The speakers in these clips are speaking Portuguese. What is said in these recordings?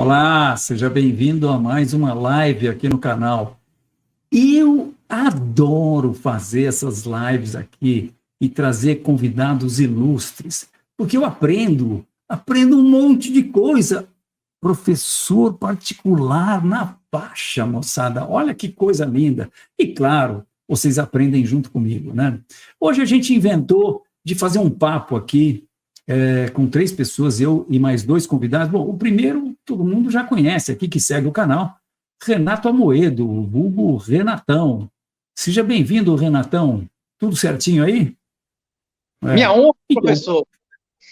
Olá, seja bem-vindo a mais uma live aqui no canal. Eu adoro fazer essas lives aqui e trazer convidados ilustres, porque eu aprendo um monte de coisa. Professor particular na faixa, moçada, olha que coisa linda. E claro, vocês aprendem junto comigo, né? Hoje a gente inventou de fazer um papo aqui com 3 pessoas, eu e mais 2 convidados. Bom, o primeiro todo mundo já conhece aqui, que segue o canal, Renato Amoedo, o vulgo Renatão. Seja bem-vindo, Renatão. Tudo certinho aí? Minha honra, professor.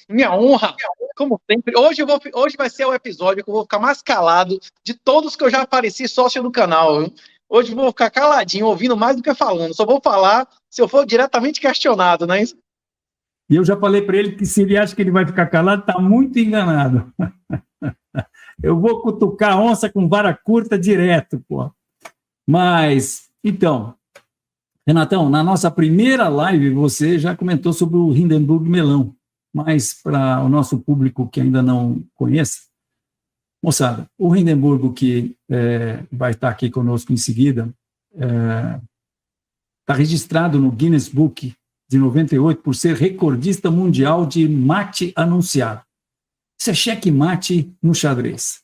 Minha honra, como sempre. Hoje vai ser o episódio que eu vou ficar mais calado de todos que eu já apareci sócio do canal. Viu? Hoje eu vou ficar caladinho, ouvindo mais do que falando. Só vou falar se eu for diretamente questionado, não é isso? E eu já falei para ele que se ele acha que ele vai ficar calado, está muito enganado. Eu vou cutucar a onça com vara curta direto, pô. Mas, então, Renatão, na nossa primeira live você já comentou sobre o Hindenburg Melão, mas para o nosso público que ainda não conhece, moçada, o Hindenburg que vai estar aqui conosco em seguida, está registrado no Guinness Book de 98 por ser recordista mundial de mate anunciado. Isso é checkmate no xadrez.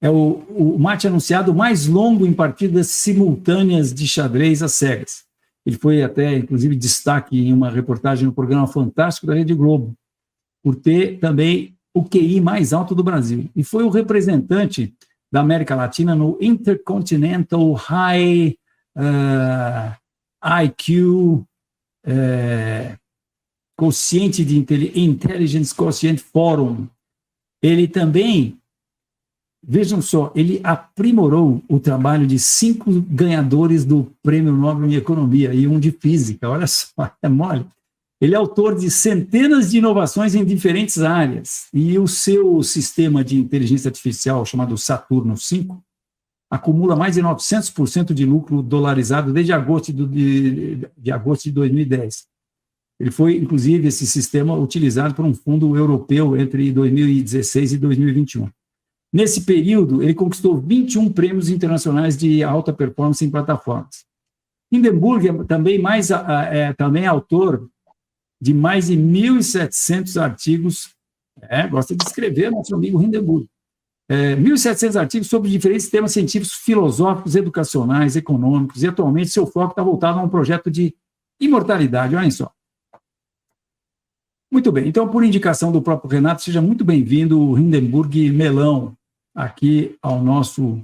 É o mate anunciado mais longo em partidas simultâneas de xadrez às cegas. Ele foi até, inclusive, destaque em uma reportagem no programa Fantástico da Rede Globo, por ter também o QI mais alto do Brasil. E foi o representante da América Latina no Intercontinental High IQ Quociente de Intelligence Quotient Forum. Ele também, vejam só, ele aprimorou o trabalho de 5 ganhadores do Prêmio Nobel em Economia e um de Física, olha só, é mole. Ele é autor de centenas de inovações em diferentes áreas e o seu sistema de inteligência artificial, chamado Saturno 5, acumula mais de 900% de lucro dolarizado desde agosto de agosto de 2010. Ele foi, inclusive, esse sistema utilizado por um fundo europeu entre 2016 e 2021. Nesse período, ele conquistou 21 prêmios internacionais de alta performance em plataformas. Hindenburg é também autor de mais de 1.700 artigos, gosta de escrever, nosso amigo Hindenburg, 1.700 artigos sobre diferentes temas científicos, filosóficos, educacionais, econômicos, e atualmente seu foco está voltado a um projeto de imortalidade, olhem só. Muito bem, então, por indicação do próprio Renato, seja muito bem-vindo, Hindenburg Melão, aqui ao nosso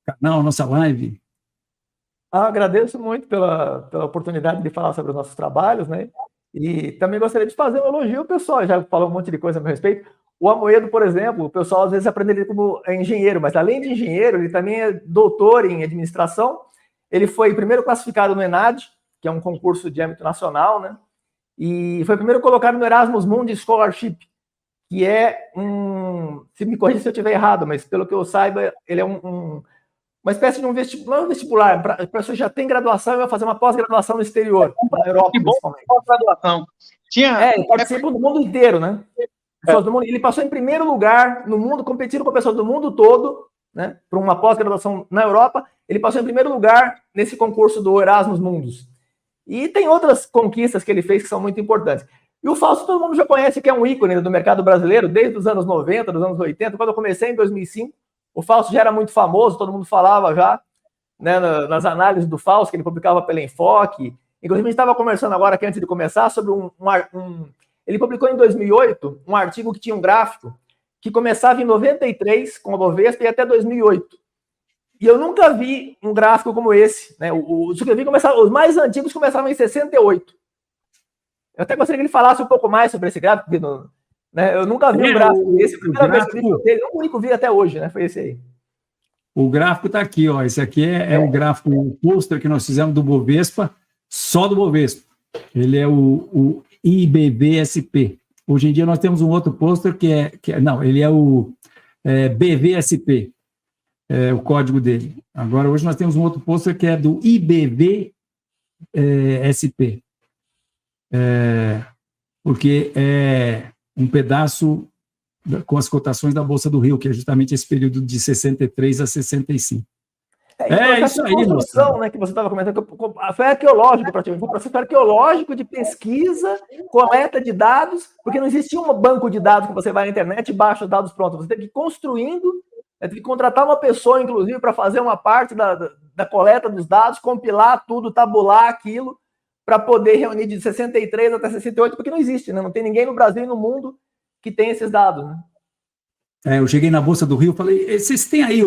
canal, nossa live. Agradeço muito pela oportunidade de falar sobre os nossos trabalhos, né? E também gostaria de fazer um elogio ao pessoal, já falou um monte de coisa a meu respeito. O Amoedo, por exemplo, o pessoal às vezes aprende ele como engenheiro, mas além de engenheiro, ele também é doutor em administração. Ele foi primeiro classificado no ENAD, que é um concurso de âmbito nacional, né? E foi primeiro colocado no Erasmus Mundus Scholarship, que é se me corrija se eu estiver errado, mas pelo que eu saiba, ele é uma espécie de vestibular, para a pessoa já tem graduação e vai fazer uma pós-graduação no exterior, na Europa, principalmente. Pós-graduação. Ele participa do mundo inteiro, né? Do mundo, ele passou em primeiro lugar no mundo, competindo com pessoas do mundo todo, né? Para uma pós-graduação na Europa, ele passou em primeiro lugar nesse concurso do Erasmus Mundus. E tem outras conquistas que ele fez que são muito importantes. E o Fausto todo mundo já conhece, que é um ícone do mercado brasileiro, desde os anos 90, dos anos 80. Quando eu comecei em 2005, o Fausto já era muito famoso, todo mundo falava já, né, nas análises do Fausto, que ele publicava pela Enfoque. Inclusive, a gente estava conversando agora, aqui antes de começar, sobre ele publicou em 2008 um artigo que tinha um gráfico que começava em 93, com a Bovespa, e até 2008. E eu nunca vi um gráfico como esse, né? Os mais antigos começavam em 68. Eu até gostaria que ele falasse um pouco mais sobre esse gráfico, porque né, eu nunca vi um gráfico desse. A primeira vez que eu vi dele, o único vi até hoje, né? Foi esse aí. O gráfico está aqui, ó. Esse aqui é o gráfico, o pôster que nós fizemos do Bovespa, só do Bovespa. Ele é o IBVSP. Hoje em dia nós temos um outro pôster ele é o BVSP. O código dele. Agora, hoje nós temos um outro pôster que é do IBVSP, porque é um pedaço com as cotações da Bolsa do Rio, que é justamente esse período de 63 a 65. Isso aí, construção, né, que você estava comentando, foi arqueológico, praticamente, foi um processo arqueológico de pesquisa, coleta de dados, porque não existia um banco de dados que você vai na internet e baixa os dados prontos. Você teve que ir construindo, teve que contratar uma pessoa, inclusive, para fazer uma parte da coleta dos dados, compilar tudo, tabular aquilo, para poder reunir de 63 até 68, porque não existe, né? Não tem ninguém no Brasil e no mundo que tem esses dados, né? Eu cheguei na Bolsa do Rio e falei, vocês têm aí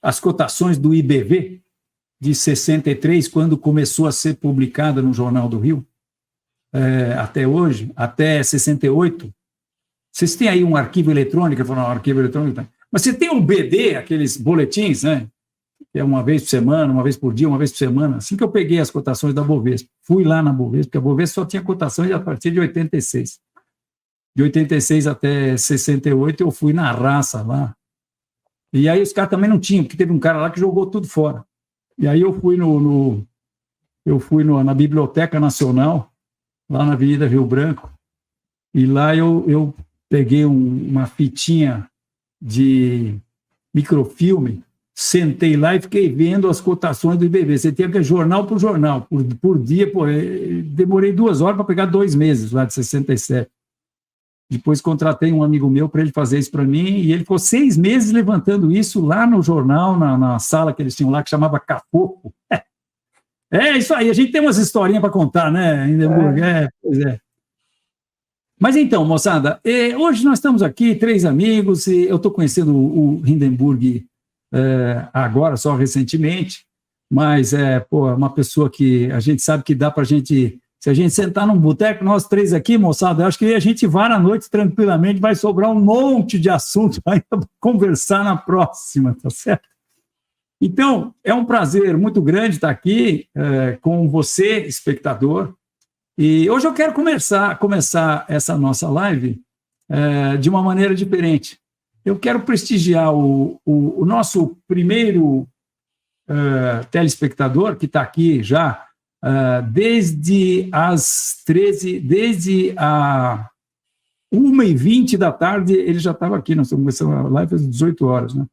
as cotações do IBV de 63, quando começou a ser publicada no Jornal do Rio, até hoje, até 68. Vocês têm aí um arquivo eletrônico? Eu falei, não, arquivo eletrônico. Mas você tem o BD, aqueles boletins, né? Que é uma vez por semana, uma vez por dia, uma vez por semana. Assim que eu peguei as cotações da Bovespa, fui lá na Bovespa, porque a Bovespa só tinha cotações a partir de 86. De 86 até 68, eu fui na raça lá. E aí os caras também não tinham, porque teve um cara lá que jogou tudo fora. E aí eu fui na Biblioteca Nacional, lá na Avenida Rio Branco, e lá eu peguei uma fitinha de microfilme, sentei lá e fiquei vendo as cotações do IBV. Você tinha que ir jornal por jornal, por dia. Demorei 2 horas para pegar 2 meses lá de 67. Depois contratei um amigo meu para ele fazer isso para mim, e ele ficou 6 meses levantando isso lá no jornal, na sala que eles tinham lá, que chamava Cafoco. Isso aí, a gente tem umas historinhas para contar, né, Hindenburg? Pois é. Mas então, moçada, hoje nós estamos aqui, 3 amigos, e eu estou conhecendo o Hindenburg agora, só recentemente, mas uma pessoa que a gente sabe que dá para a gente... Se a gente sentar num boteco, nós 3 aqui, moçada, eu acho que a gente vara a noite tranquilamente, vai sobrar um monte de assunto ainda para conversar na próxima, tá certo? Então, é um prazer muito grande estar aqui com você, espectador, e hoje eu quero começar essa nossa live de uma maneira diferente. Eu quero prestigiar o nosso primeiro telespectador, que está aqui já, desde as 1h20 da tarde, ele já estava aqui, nós estamos começando a live às 18 horas, né?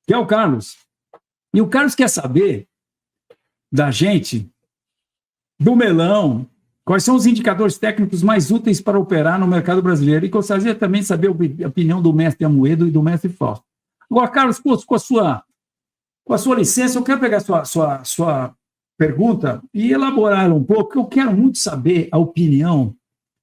Que é o Carlos. E o Carlos quer saber da gente, do melão, quais são os indicadores técnicos mais úteis para operar no mercado brasileiro, e gostaria também de saber a opinião do mestre Amoedo e do mestre Fausto. Agora, Carlos, com a sua licença, eu quero pegar sua pergunta e elaborar ela um pouco, porque eu quero muito saber a opinião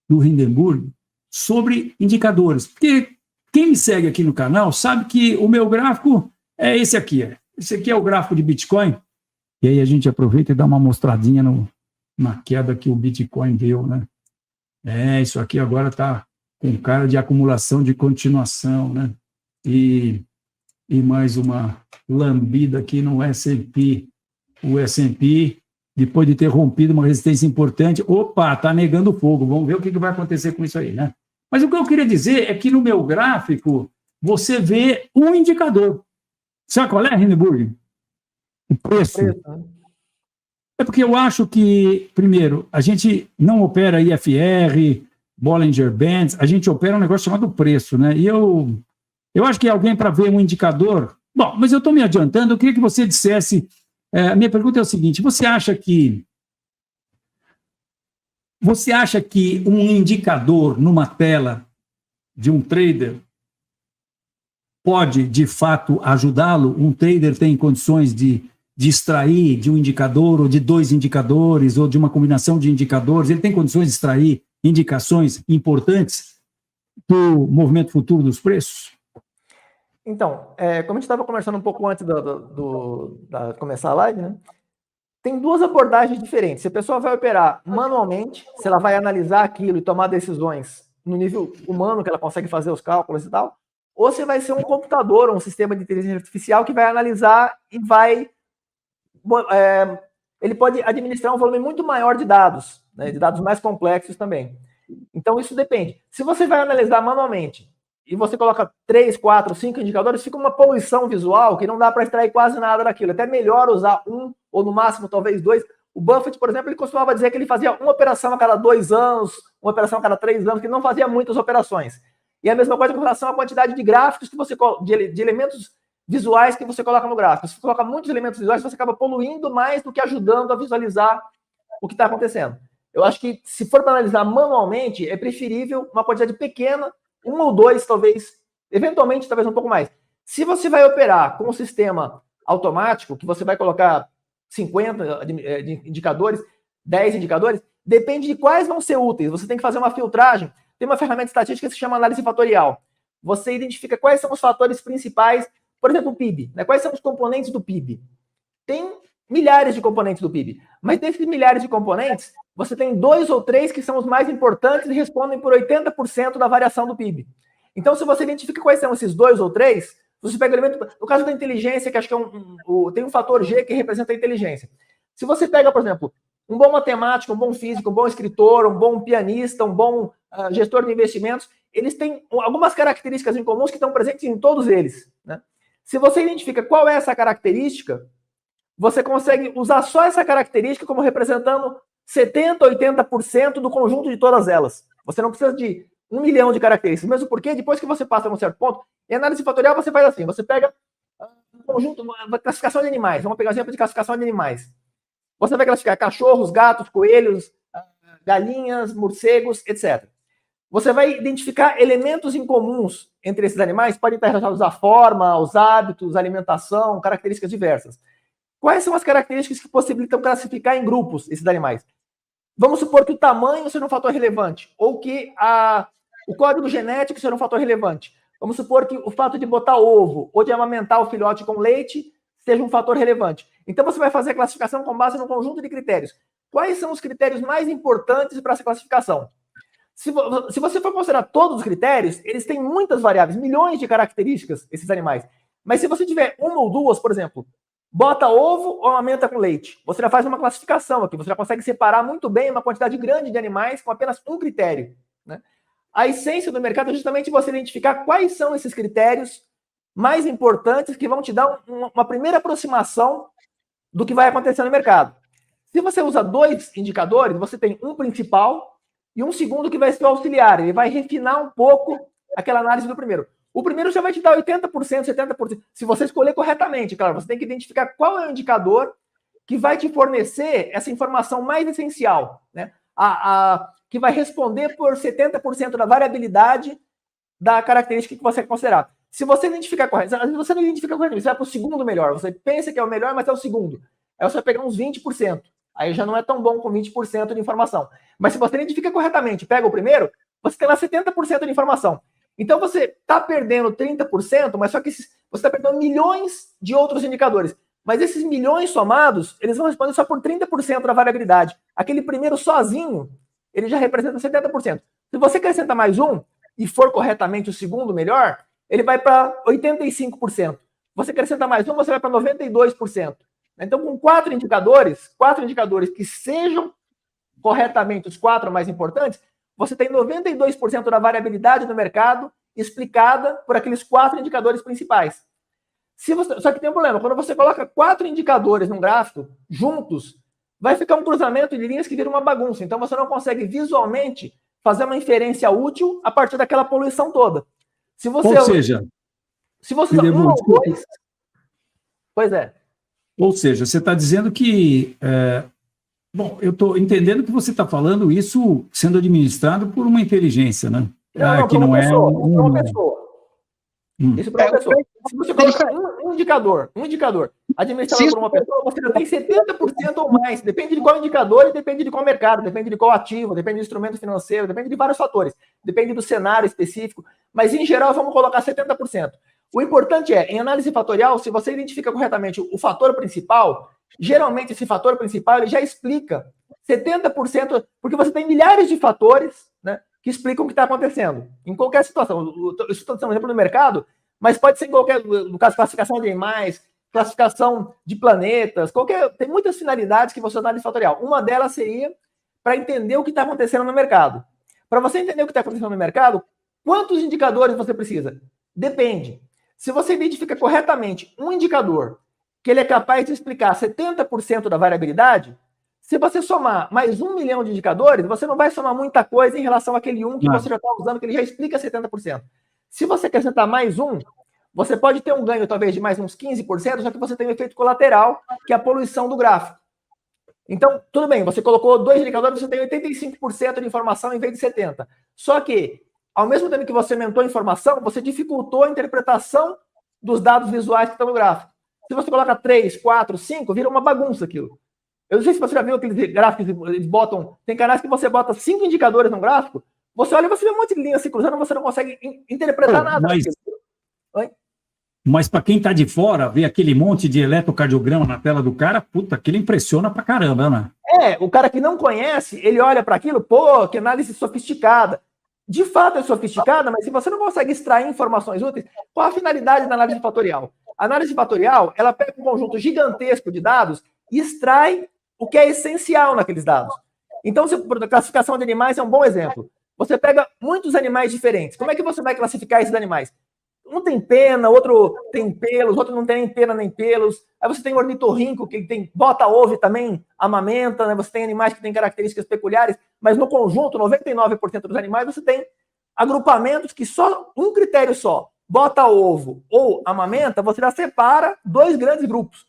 do Hindenburg sobre indicadores. Porque quem me segue aqui no canal sabe que o meu gráfico é esse aqui. Esse aqui é o gráfico de Bitcoin. E aí a gente aproveita e dá uma mostradinha na queda que o Bitcoin deu, né? Isso aqui agora está com cara de acumulação de continuação, né? E mais uma lambida aqui no S&P. O S&P, depois de ter rompido uma resistência importante, está negando fogo, vamos ver o que vai acontecer com isso aí, né? Mas o que eu queria dizer é que no meu gráfico, você vê um indicador. Sabe qual é, Hindenburg? O preço. É porque eu acho que, primeiro, a gente não opera IFR, Bollinger Bands, a gente opera um negócio chamado preço, né? E eu acho que alguém para ver um indicador... Bom, mas eu estou me adiantando, eu queria que você dissesse... A minha pergunta é o seguinte, você acha que um indicador numa tela de um trader pode, de fato, ajudá-lo? Um trader tem condições de extrair de um indicador, ou de 2 indicadores, ou de uma combinação de indicadores, ele tem condições de extrair indicações importantes do movimento futuro dos preços? Então, como a gente estava conversando um pouco antes de começar a live, né? Tem 2 abordagens diferentes. Se a pessoa vai operar manualmente, se ela vai analisar aquilo e tomar decisões no nível humano, que ela consegue fazer os cálculos e tal, ou se vai ser um computador, um sistema de inteligência artificial que vai analisar e vai... ele pode administrar um volume muito maior de dados, né? De dados mais complexos também. Então, isso depende. Se você vai analisar manualmente, e você coloca 3, 4, 5 indicadores, fica uma poluição visual que não dá para extrair quase nada daquilo. Até melhor usar 1, ou no máximo talvez 2. O Buffett, por exemplo, ele costumava dizer que ele fazia uma operação a cada 2 anos, uma operação a cada 3 anos, que não fazia muitas operações. E a mesma coisa com relação à quantidade de gráficos que você de elementos visuais que você coloca no gráfico. Se você coloca muitos elementos visuais, você acaba poluindo mais do que ajudando a visualizar o que está acontecendo. Eu acho que, se for para analisar manualmente, é preferível uma quantidade pequena, 1 ou 2, talvez, eventualmente, talvez um pouco mais. Se você vai operar com um sistema automático, que você vai colocar 50 indicadores, 10 indicadores, depende de quais vão ser úteis. Você tem que fazer uma filtragem. Tem uma ferramenta estatística que se chama análise fatorial. Você identifica quais são os fatores principais, por exemplo, o PIB. Né? Quais são os componentes do PIB? Tem milhares de componentes do PIB. Mas desses milhares de componentes, você tem 2 ou 3 que são os mais importantes e respondem por 80% da variação do PIB. Então, se você identifica quais são esses 2 ou 3, você pega o elemento... No caso da inteligência, que acho que tem um fator G que representa a inteligência. Se você pega, por exemplo, um bom matemático, um bom físico, um bom escritor, um bom pianista, um bom gestor de investimentos, eles têm algumas características em comuns que estão presentes em todos eles. Né? Se você identifica qual é essa característica, você consegue usar só essa característica como representando 70%, 80% do conjunto de todas elas. Você não precisa de 1 milhão de características, mesmo porque depois que você passa num certo ponto, em análise fatorial você faz assim, você pega um conjunto, uma classificação de animais, vamos pegar um exemplo de classificação de animais. Você vai classificar cachorros, gatos, coelhos, galinhas, morcegos, etc. Você vai identificar elementos incomuns entre esses animais, podem estar relacionados à forma, aos hábitos, à alimentação, características diversas. Quais são as características que possibilitam classificar em grupos esses animais? Vamos supor que o tamanho seja um fator relevante, ou que o código genético seja um fator relevante. Vamos supor que o fato de botar ovo ou de amamentar o filhote com leite seja um fator relevante. Então você vai fazer a classificação com base num conjunto de critérios. Quais são os critérios mais importantes para essa classificação? Se você for considerar todos os critérios, eles têm muitas variáveis, milhões de características, esses animais. Mas se você tiver uma ou duas, por exemplo, bota ovo ou amamenta com leite, você já faz uma classificação aqui, você já consegue separar muito bem uma quantidade grande de animais com apenas um critério. Né? A essência do mercado é justamente você identificar quais são esses critérios mais importantes que vão te dar uma primeira aproximação do que vai acontecer no mercado. Se você usa 2 indicadores, você tem um principal e um segundo que vai ser o auxiliar. Ele vai refinar um pouco aquela análise do primeiro. O primeiro já vai te dar 80%, 70%. Se você escolher corretamente, claro, você tem que identificar qual é o indicador que vai te fornecer essa informação mais essencial, né? Que vai responder por 70% da variabilidade da característica que você quer considerar. Se você identificar corretamente, às vezes você não identifica corretamente, você vai para o segundo melhor. Você pensa que é o melhor, mas é o segundo. Aí você vai pegar uns 20%. Aí já não é tão bom com 20% de informação. Mas se você identifica corretamente, pega o primeiro, você tem lá 70% de informação. Então você está perdendo 30%, mas só que você está perdendo milhões de outros indicadores. Mas esses milhões somados, eles vão responder só por 30% da variabilidade. Aquele primeiro sozinho, ele já representa 70%. Se você acrescenta mais um, e for corretamente o segundo melhor, ele vai para 85%. Você acrescenta mais um, você vai para 92%. Então, com 4 indicadores que sejam corretamente os 4 mais importantes, você tem 92% da variabilidade do mercado explicada por aqueles 4 indicadores principais. Só que tem um problema, quando você coloca 4 indicadores num gráfico, juntos, vai ficar um cruzamento de linhas que vira uma bagunça. Então, você não consegue visualmente fazer uma inferência útil a partir daquela poluição toda. Se você usa um ou 2... Pois é. Ou seja, você está dizendo que... Bom, eu estou entendendo que você está falando isso sendo administrado por uma inteligência, né? Não, que não é uma pessoa. Isso para uma pessoa. Se você colocar um indicador administrado por uma pessoa, você já tem 70% ou mais. Depende de qual indicador e depende de qual mercado, depende de qual ativo, depende do instrumento financeiro, depende de vários fatores. Depende do cenário específico. Mas, em geral, vamos colocar 70%. O importante é, em análise fatorial, se você identifica corretamente o fator principal, geralmente esse fator principal ele já explica 70%, porque você tem milhares de fatores, né, que explicam o que está acontecendo. Em qualquer situação. Isso estou dando um exemplo no mercado, mas pode ser em qualquer, no caso, classificação de animais, classificação de planetas, tem muitas finalidades que você usa na análise fatorial. Uma delas seria para entender o que está acontecendo no mercado. Para você entender o que está acontecendo no mercado, quantos indicadores você precisa? Depende. Se você identifica corretamente um indicador que ele é capaz de explicar 70% da variabilidade, Se você somar mais 1 milhão de indicadores, você não vai somar muita coisa em relação àquele um que você já está usando, que ele já explica 70%. Se você acrescentar mais um, você pode ter um ganho talvez de mais uns 15%, só que você tem um efeito colateral, que é a poluição do gráfico. Então, tudo bem, você colocou 2 indicadores, você tem 85% de informação em vez de 70%. Só que, ao mesmo tempo que você aumentou a informação, você dificultou a interpretação dos dados visuais que estão no gráfico. Se você coloca 3, 4, 5, vira uma bagunça aquilo. Eu não sei se você já viu aqueles gráficos que eles botam... Tem canais que você bota 5 indicadores no gráfico, você olha e você vê um monte de linhas se cruzando, você não consegue interpretar nada. Mas para quem está de fora, ver aquele monte de eletrocardiograma na tela do cara, puta, aquilo impressiona pra caramba, né? O cara que não conhece, ele olha para aquilo, pô, que análise sofisticada. De fato é sofisticada, mas se você não consegue extrair informações úteis, qual a finalidade da análise fatorial? A análise fatorial, ela pega um conjunto gigantesco de dados e extrai o que é essencial naqueles dados. Então, a classificação de animais é um bom exemplo. Você pega muitos animais diferentes. Como é que você vai classificar esses animais? Um tem pena, outro tem pelos, outro não tem nem pena nem pelos. Aí você tem o ornitorrinco, que tem bota ovo também, amamenta, né? Você tem animais que têm características peculiares, mas no conjunto, 99% dos animais, você tem agrupamentos que só um critério só, bota ovo ou amamenta, você já separa 2 grandes grupos,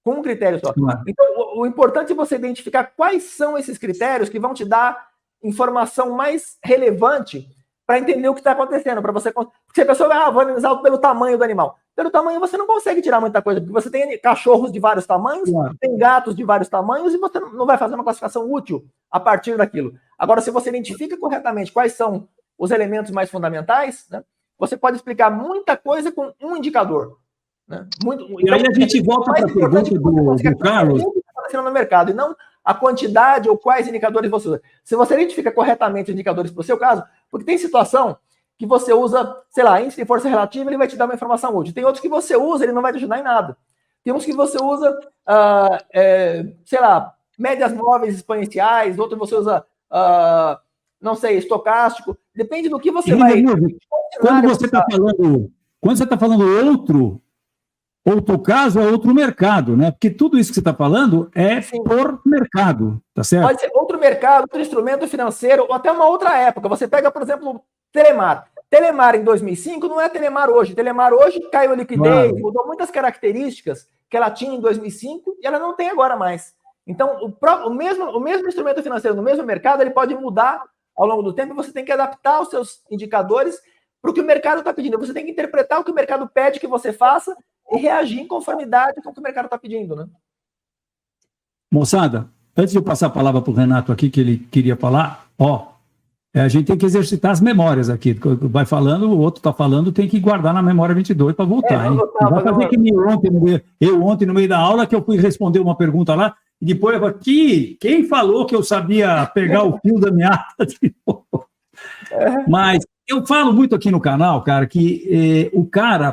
com um critério só. Então, o importante é você identificar quais são esses critérios que vão te dar informação mais relevante para entender o que está acontecendo, para você... Porque a pessoa vou analisar pelo tamanho do animal. Pelo tamanho você não consegue tirar muita coisa, porque você tem cachorros de vários tamanhos, tem gatos de vários tamanhos, e você não vai fazer uma classificação útil a partir daquilo. Agora, se você identifica corretamente quais são os elementos mais fundamentais, né, você pode explicar muita coisa com um indicador. Né? E aí a gente volta para a pergunta do Carlos. O que está acontecendo no mercado, e não a quantidade ou quais indicadores você usa. Se você identifica corretamente os indicadores para o seu caso, porque tem situação que você usa, sei lá, índice de força relativa, ele vai te dar uma informação útil. Tem outros que você usa, ele não vai te ajudar em nada. Tem uns que você usa, sei lá, médias móveis exponenciais, outros você usa, não sei, estocástico. Depende do que você vai... Quando você está falando outro caso, é outro mercado, né? Porque tudo isso que você está falando é por mercado, tá certo? Pode ser outro mercado, outro instrumento financeiro, ou até uma outra época. Você pega, por exemplo, Telemar. Telemar em 2005 não é Telemar hoje. Telemar hoje caiu a liquidez, mudou muitas características que ela tinha em 2005 e ela não tem agora mais. Então, o mesmo instrumento financeiro no mesmo mercado, ele pode mudar ao longo do tempo e você tem que adaptar os seus indicadores para o que o mercado está pedindo. Você tem que interpretar o que o mercado pede que você faça e reagir em conformidade com o que o mercado está pedindo, né? Moçada, antes de eu passar a palavra para o Renato aqui, que ele queria falar, a gente tem que exercitar as memórias aqui. Vai falando, o outro está falando, tem que guardar na memória 22 para voltar. Hein? Vai fazer que eu ontem, no meio da aula, que eu fui responder uma pergunta lá, e depois eu falei, quem falou que eu sabia pegar o fio da meada de novo? Mas eu falo muito aqui no canal, cara, que o cara,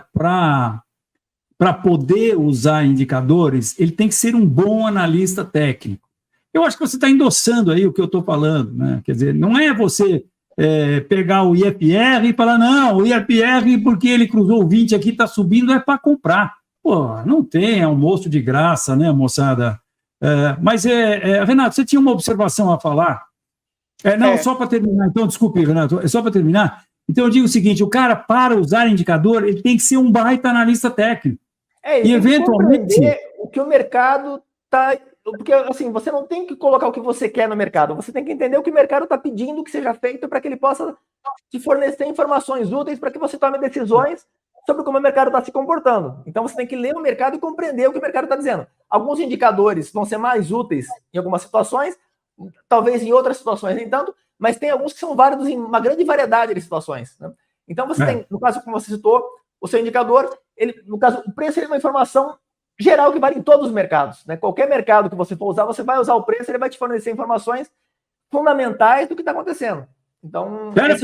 para poder usar indicadores, ele tem que ser um bom analista técnico. Eu acho que você está endossando aí o que eu estou falando, né? Quer dizer, não é você pegar o IFR e falar, não, o IFR, porque ele cruzou o 20 aqui, está subindo, é para comprar. Pô, não tem almoço de graça, né, moçada? Mas, Renato, você tinha uma observação a falar? Só para terminar, então, desculpe, Renato, é só para terminar. Então, eu digo o seguinte, o cara, para usar indicador, ele tem que ser um baita analista técnico. E, eventualmente, o que o mercado está... Porque, assim, você não tem que colocar o que você quer no mercado, você tem que entender o que o mercado está pedindo que seja feito para que ele possa te fornecer informações úteis para que você tome decisões sobre como o mercado está se comportando. Então, você tem que ler o mercado e compreender o que o mercado está dizendo. Alguns indicadores vão ser mais úteis em algumas situações, talvez em outras situações nem tanto, mas tem alguns que são válidos em uma grande variedade de situações. Né? Então, você tem, no caso como você citou, o seu indicador, no caso, o preço é uma informação geral que vale em todos os mercados. Né? Qualquer mercado que você for usar, você vai usar o preço, ele vai te fornecer informações fundamentais do que está acontecendo. Então, peraí,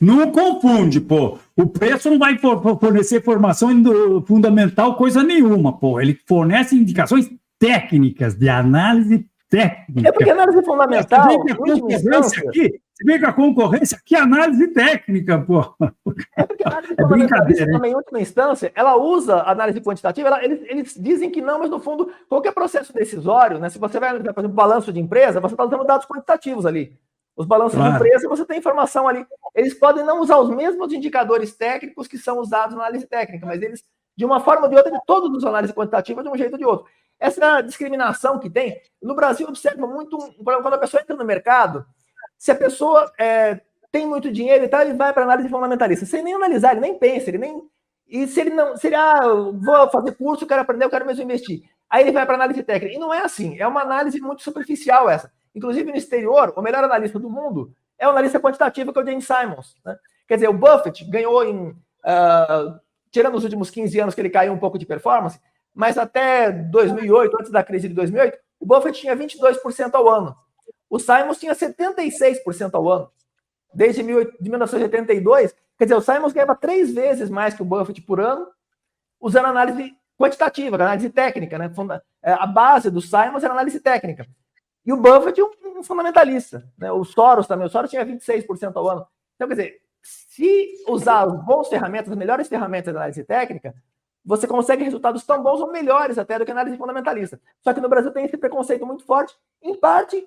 não confunde, pô. O preço não vai fornecer informação fundamental coisa nenhuma, pô. Ele fornece indicações técnicas, de análise técnica. É porque análise fundamental, você vê que a concorrência aqui é análise técnica, pô. É porque a análise fundamentalista também, em última instância, ela usa análise quantitativa, eles dizem que não, mas no fundo, qualquer processo decisório, né? Se você vai analisar, por exemplo, balanço de empresa, você está usando dados quantitativos ali. Os balanços de empresa, você tem informação ali. Eles podem não usar os mesmos indicadores técnicos que são usados na análise técnica, mas eles, de uma forma ou de outra, todos usam análise quantitativa de um jeito ou de outro. Essa discriminação que tem, no Brasil, observa muito, quando a pessoa entra no mercado, se a pessoa tem muito dinheiro e tal, ele vai para análise fundamentalista, sem nem analisar, ele nem pensa, e se ele vou fazer curso, eu quero aprender, eu quero mesmo investir. Aí ele vai para análise técnica. E não é assim, é uma análise muito superficial essa. Inclusive, no exterior, o melhor analista do mundo é o analista quantitativo, que é o James Simons. Né? Quer dizer, o Buffett ganhou tirando os últimos 15 anos que ele caiu um pouco de performance, mas até 2008, antes da crise de 2008, o Buffett tinha 22% ao ano. O Simons tinha 76% ao ano. Desde 1982, quer dizer, o Simons ganhava 3 vezes mais que o Buffett por ano, usando análise quantitativa, análise técnica. Né? A base do Simons era análise técnica. E o Buffett um fundamentalista. Né? O Soros também. O Soros tinha 26% ao ano. Então, quer dizer, se usar as boas ferramentas, as melhores ferramentas de análise técnica, você consegue resultados tão bons ou melhores até do que a análise fundamentalista. Só que no Brasil tem esse preconceito muito forte. Em parte,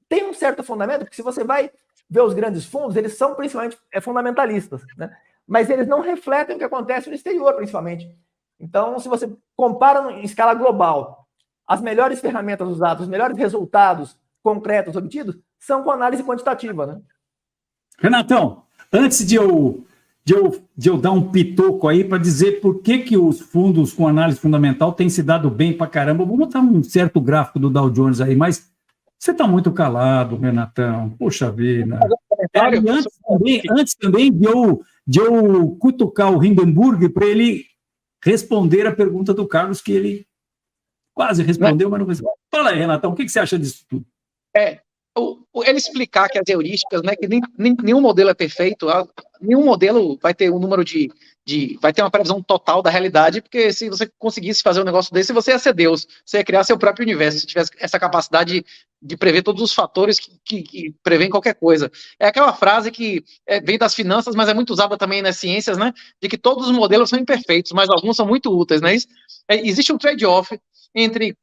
tem um certo fundamento, porque se você vai ver os grandes fundos, eles são principalmente fundamentalistas. Né? Mas eles não refletem o que acontece no exterior, principalmente. Então, se você compara em escala global, as melhores ferramentas usadas, os melhores resultados concretos obtidos, são com análise quantitativa, né? Renatão, antes de eu dar um pitoco aí para dizer por que os fundos com análise fundamental têm se dado bem para caramba, vou botar um certo gráfico do Dow Jones aí, mas você está muito calado, Renatão. Poxa vida. Antes também de eu cutucar o Hindenburg para ele responder a pergunta do Carlos, que ele quase respondeu, mas não respondeu. Fala aí, Renatão, o que você acha disso tudo? Ele explicar que as heurísticas, né, que nenhum modelo é perfeito, nenhum modelo vai ter um número vai ter uma previsão total da realidade, porque se você conseguisse fazer um negócio desse, você ia ser Deus, você ia criar seu próprio universo, se tivesse essa capacidade de prever todos os fatores que prevêem qualquer coisa. É aquela frase que vem das finanças, mas é muito usada também nas ciências, né, de que todos os modelos são imperfeitos, mas alguns são muito úteis, né? Existe um trade-off entre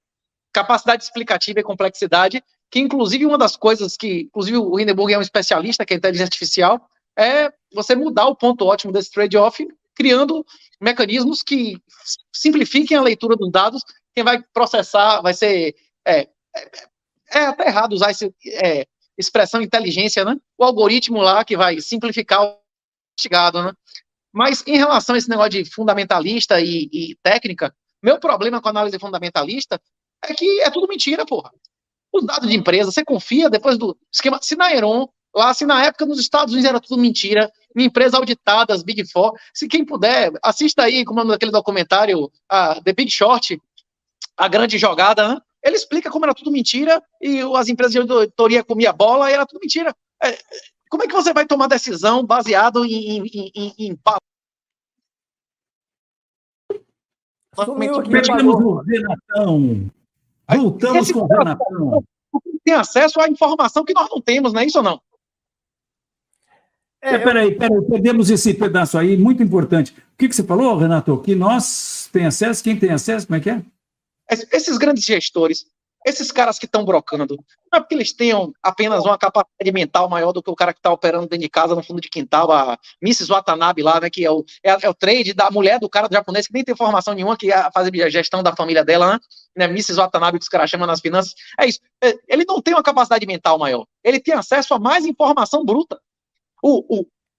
capacidade explicativa e complexidade, que inclusive uma das coisas que, inclusive o Hindenburg é um especialista, que é a inteligência artificial, é você mudar o ponto ótimo desse trade-off, criando mecanismos que simplifiquem a leitura dos dados. Quem vai processar vai ser... até errado usar essa expressão inteligência, né? O algoritmo lá que vai simplificar o investigado, né? Mas em relação a esse negócio de fundamentalista e técnica, meu problema com a análise fundamentalista é que é tudo mentira, porra. Os dados de empresa, você confia depois do esquema. Se na Enron, se na época nos Estados Unidos era tudo mentira, em empresas auditadas, Big Four, se quem puder, assista aí, como é naquele documentário, The Big Short, A Grande Jogada, né? Ele explica como era tudo mentira e as empresas de auditoria comiam bola e era tudo mentira. Como é que você vai tomar decisão baseado em Pegamos o Renatão. Voltamos com o Renatão. Tem acesso à informação que nós não temos, não é isso ou não? Peraí, perdemos esse pedaço aí, muito importante. O que você falou, Renato? Que nós tem acesso? Quem tem acesso? Como é que é? Esses grandes gestores, esses caras que estão brocando, não é porque eles tenham apenas uma capacidade mental maior do que o cara que está operando dentro de casa, no fundo de quintal, a Mrs. Watanabe lá, né, que é o trade da mulher do cara do japonês, que nem tem formação nenhuma, que ia fazer a gestão da família dela, né, Mrs. Watanabe, que os caras chamam nas finanças. É isso. Ele não tem uma capacidade mental maior. Ele tem acesso a mais informação bruta.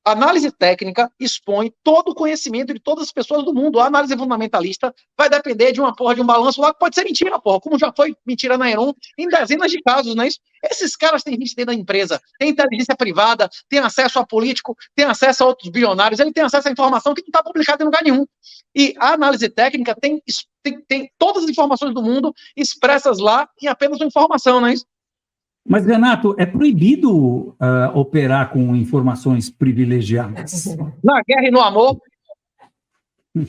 A análise técnica expõe todo o conhecimento de todas as pessoas do mundo. A análise fundamentalista vai depender de uma porra de um balanço lá que pode ser mentira, porra, como já foi mentira na Enron em dezenas de casos, não é isso? Esses caras têm gente dentro da empresa, têm inteligência privada, têm acesso a político, têm acesso a outros bilionários, ele tem acesso a informação que não está publicada em lugar nenhum. E a análise técnica tem todas as informações do mundo expressas lá em apenas uma informação, não é isso? Mas, Renato, é proibido operar com informações privilegiadas. Na guerra e no amor. Meu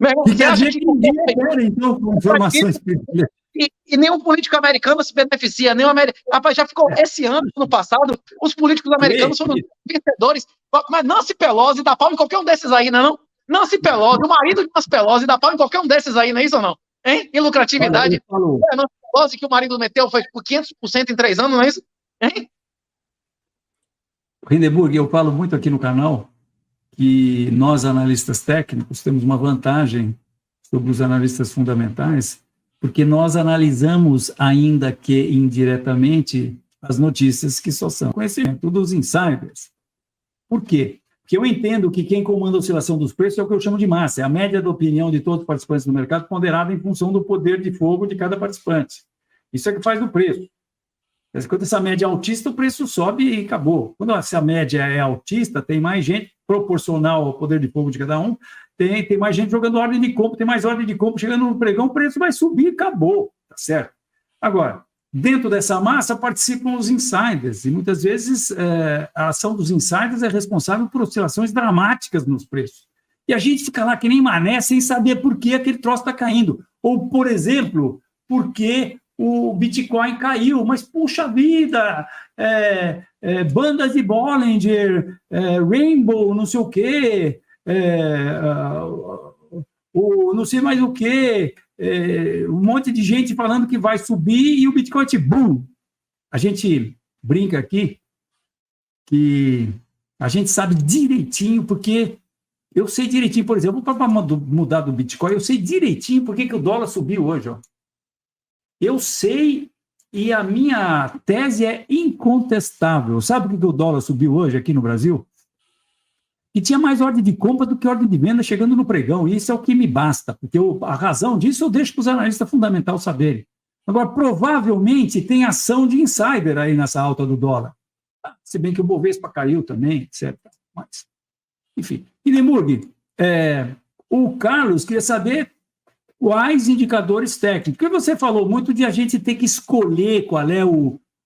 irmão, você acha que ninguém opera, então, com informações privilegiadas? E nenhum político americano se beneficia. Rapaz, já ficou esse ano, no passado, os políticos americanos foram vencedores. Mas Nancy Pelosi dá pau em qualquer um desses aí, não é não? Nancy Pelosi, o marido de Nancy Pelosi dá pau em qualquer um desses aí, não é isso ou não? Hein? Em lucratividade. Nancy Pelosi que o marido meteu foi por 500% em 3 anos, não é isso? Hein? Hindenburg, eu falo muito aqui no canal que nós, analistas técnicos, temos uma vantagem sobre os analistas fundamentais, porque nós analisamos, ainda que indiretamente, as notícias que só são conhecimento dos insiders. Por quê? Porque eu entendo que quem comanda a oscilação dos preços é o que eu chamo de massa, é a média da opinião de todos os participantes do mercado ponderada em função do poder de fogo de cada participante. Isso é que faz o preço. Quando essa média é altista, o preço sobe e acabou. Quando essa média é altista, tem mais gente, proporcional ao poder de fogo de cada um, tem mais gente jogando ordem de compra, tem mais ordem de compra chegando no pregão, o preço vai subir e acabou, tá certo? Agora, dentro dessa massa participam os insiders, e muitas vezes a ação dos insiders é responsável por oscilações dramáticas nos preços. E a gente fica lá que nem mané, sem saber por que aquele troço está caindo. Ou, por exemplo, por que o Bitcoin caiu, mas puxa vida, bandas de Bollinger, Rainbow, não sei o quê, não sei mais o quê, um monte de gente falando que vai subir e o Bitcoin, boom! A gente brinca aqui que a gente sabe direitinho, porque eu sei direitinho, por exemplo, para mudar do Bitcoin, eu sei direitinho por que o dólar subiu hoje, ó. Eu sei, e a minha tese é incontestável. Sabe por que o dólar subiu hoje aqui no Brasil? E tinha mais ordem de compra do que ordem de venda chegando no pregão. E isso é o que me basta, porque a razão disso eu deixo para os analistas fundamentais saberem. Agora, provavelmente tem ação de insider aí nessa alta do dólar. Se bem que o Bovespa caiu também, etc. Mas, enfim. Hindenburg, o Carlos queria saber quais indicadores técnicos? Porque você falou muito de a gente ter que escolher qual é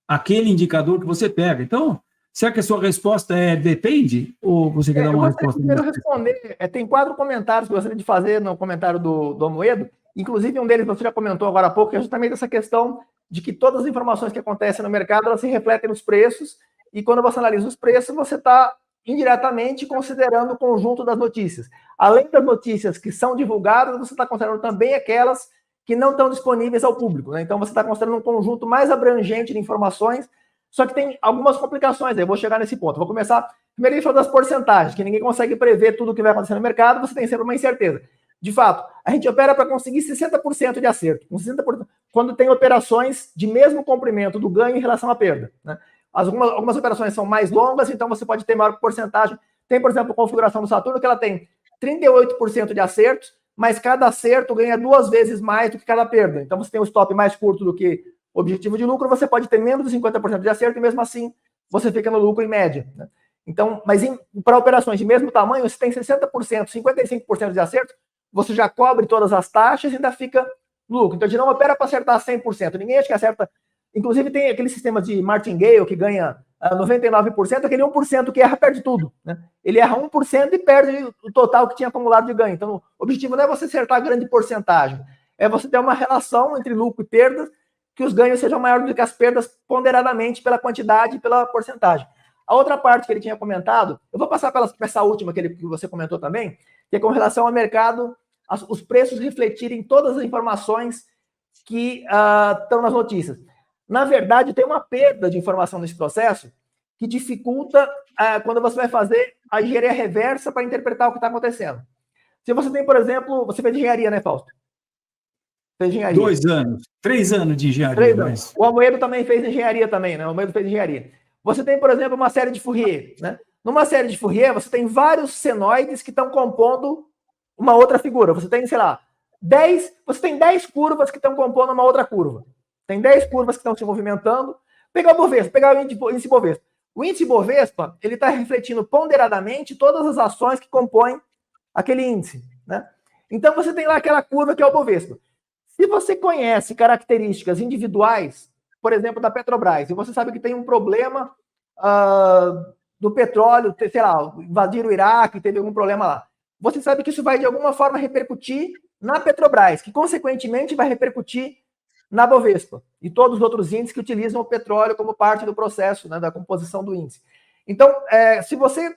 aquele indicador que você pega. Então, será que a sua resposta depende? Ou você quer dar uma resposta? Eu quero responder. Tem 4 comentários que eu gostaria de fazer no comentário do Amoedo. Inclusive, um deles você já comentou agora há pouco, que é justamente essa questão de que todas as informações que acontecem no mercado, elas se refletem nos preços, e quando você analisa os preços, você está indiretamente considerando o conjunto das notícias. Além das notícias que são divulgadas, você está considerando também aquelas que não estão disponíveis ao público, né? Então, você está considerando um conjunto mais abrangente de informações, só que tem algumas complicações, aí eu vou chegar nesse ponto. Vou começar, primeiro ele falou das porcentagens, que ninguém consegue prever tudo o que vai acontecer no mercado, você tem sempre uma incerteza. De fato, a gente opera para conseguir 60% de acerto, com 60%, quando tem operações de mesmo comprimento do ganho em relação à perda, né? Algumas operações são mais longas, então você pode ter maior porcentagem. Tem, por exemplo, a configuração do Saturno, que ela tem 38% de acertos, mas cada acerto ganha 2 vezes mais do que cada perda. Então, você tem um stop mais curto do que o objetivo de lucro, você pode ter menos de 50% de acerto e, mesmo assim, você fica no lucro em média, né? Então, mas para operações de mesmo tamanho, você tem 60%, 55% de acerto, você já cobre todas as taxas e ainda fica no lucro. Então, a gente não opera para acertar 100%. Ninguém acha que acerta. Inclusive, tem aquele sistema de martingale que ganha 99%, aquele 1% que erra, perde tudo, né? Ele erra 1% e perde o total que tinha acumulado de ganho. Então, o objetivo não é você acertar a grande porcentagem, é você ter uma relação entre lucro e perdas, que os ganhos sejam maiores do que as perdas ponderadamente pela quantidade e pela porcentagem. A outra parte que ele tinha comentado, eu vou passar para essa última que você comentou também, que é com relação ao mercado, os preços refletirem todas as informações que estão nas notícias. Na verdade, tem uma perda de informação nesse processo que dificulta quando você vai fazer a engenharia reversa para interpretar o que está acontecendo. Se você tem, por exemplo, você fez engenharia, né, Fausto? Fez engenharia. 2 anos, 3 anos de engenharia. 3 anos. Mas... O Amoedo também fez engenharia também, né? O Amoedo fez engenharia. Você tem, por exemplo, uma série de Fourier, né? Numa série de Fourier, você tem vários senoides que estão compondo uma outra figura. Você tem, sei lá, 10 curvas que estão compondo uma outra curva. Tem 10 curvas que estão se movimentando. Pegar o Bovespa, pegar o índice Bovespa. O índice Bovespa, ele está refletindo ponderadamente todas as ações que compõem aquele índice, né? Então, você tem lá aquela curva que é o Bovespa. Se você conhece características individuais, por exemplo, da Petrobras, e você sabe que tem um problema do petróleo, sei lá, invadir o Iraque, teve algum problema lá. Você sabe que isso vai, de alguma forma, repercutir na Petrobras, que, consequentemente, vai repercutir na Bovespa e todos os outros índices que utilizam o petróleo como parte do processo, né, da composição do índice. Então, se você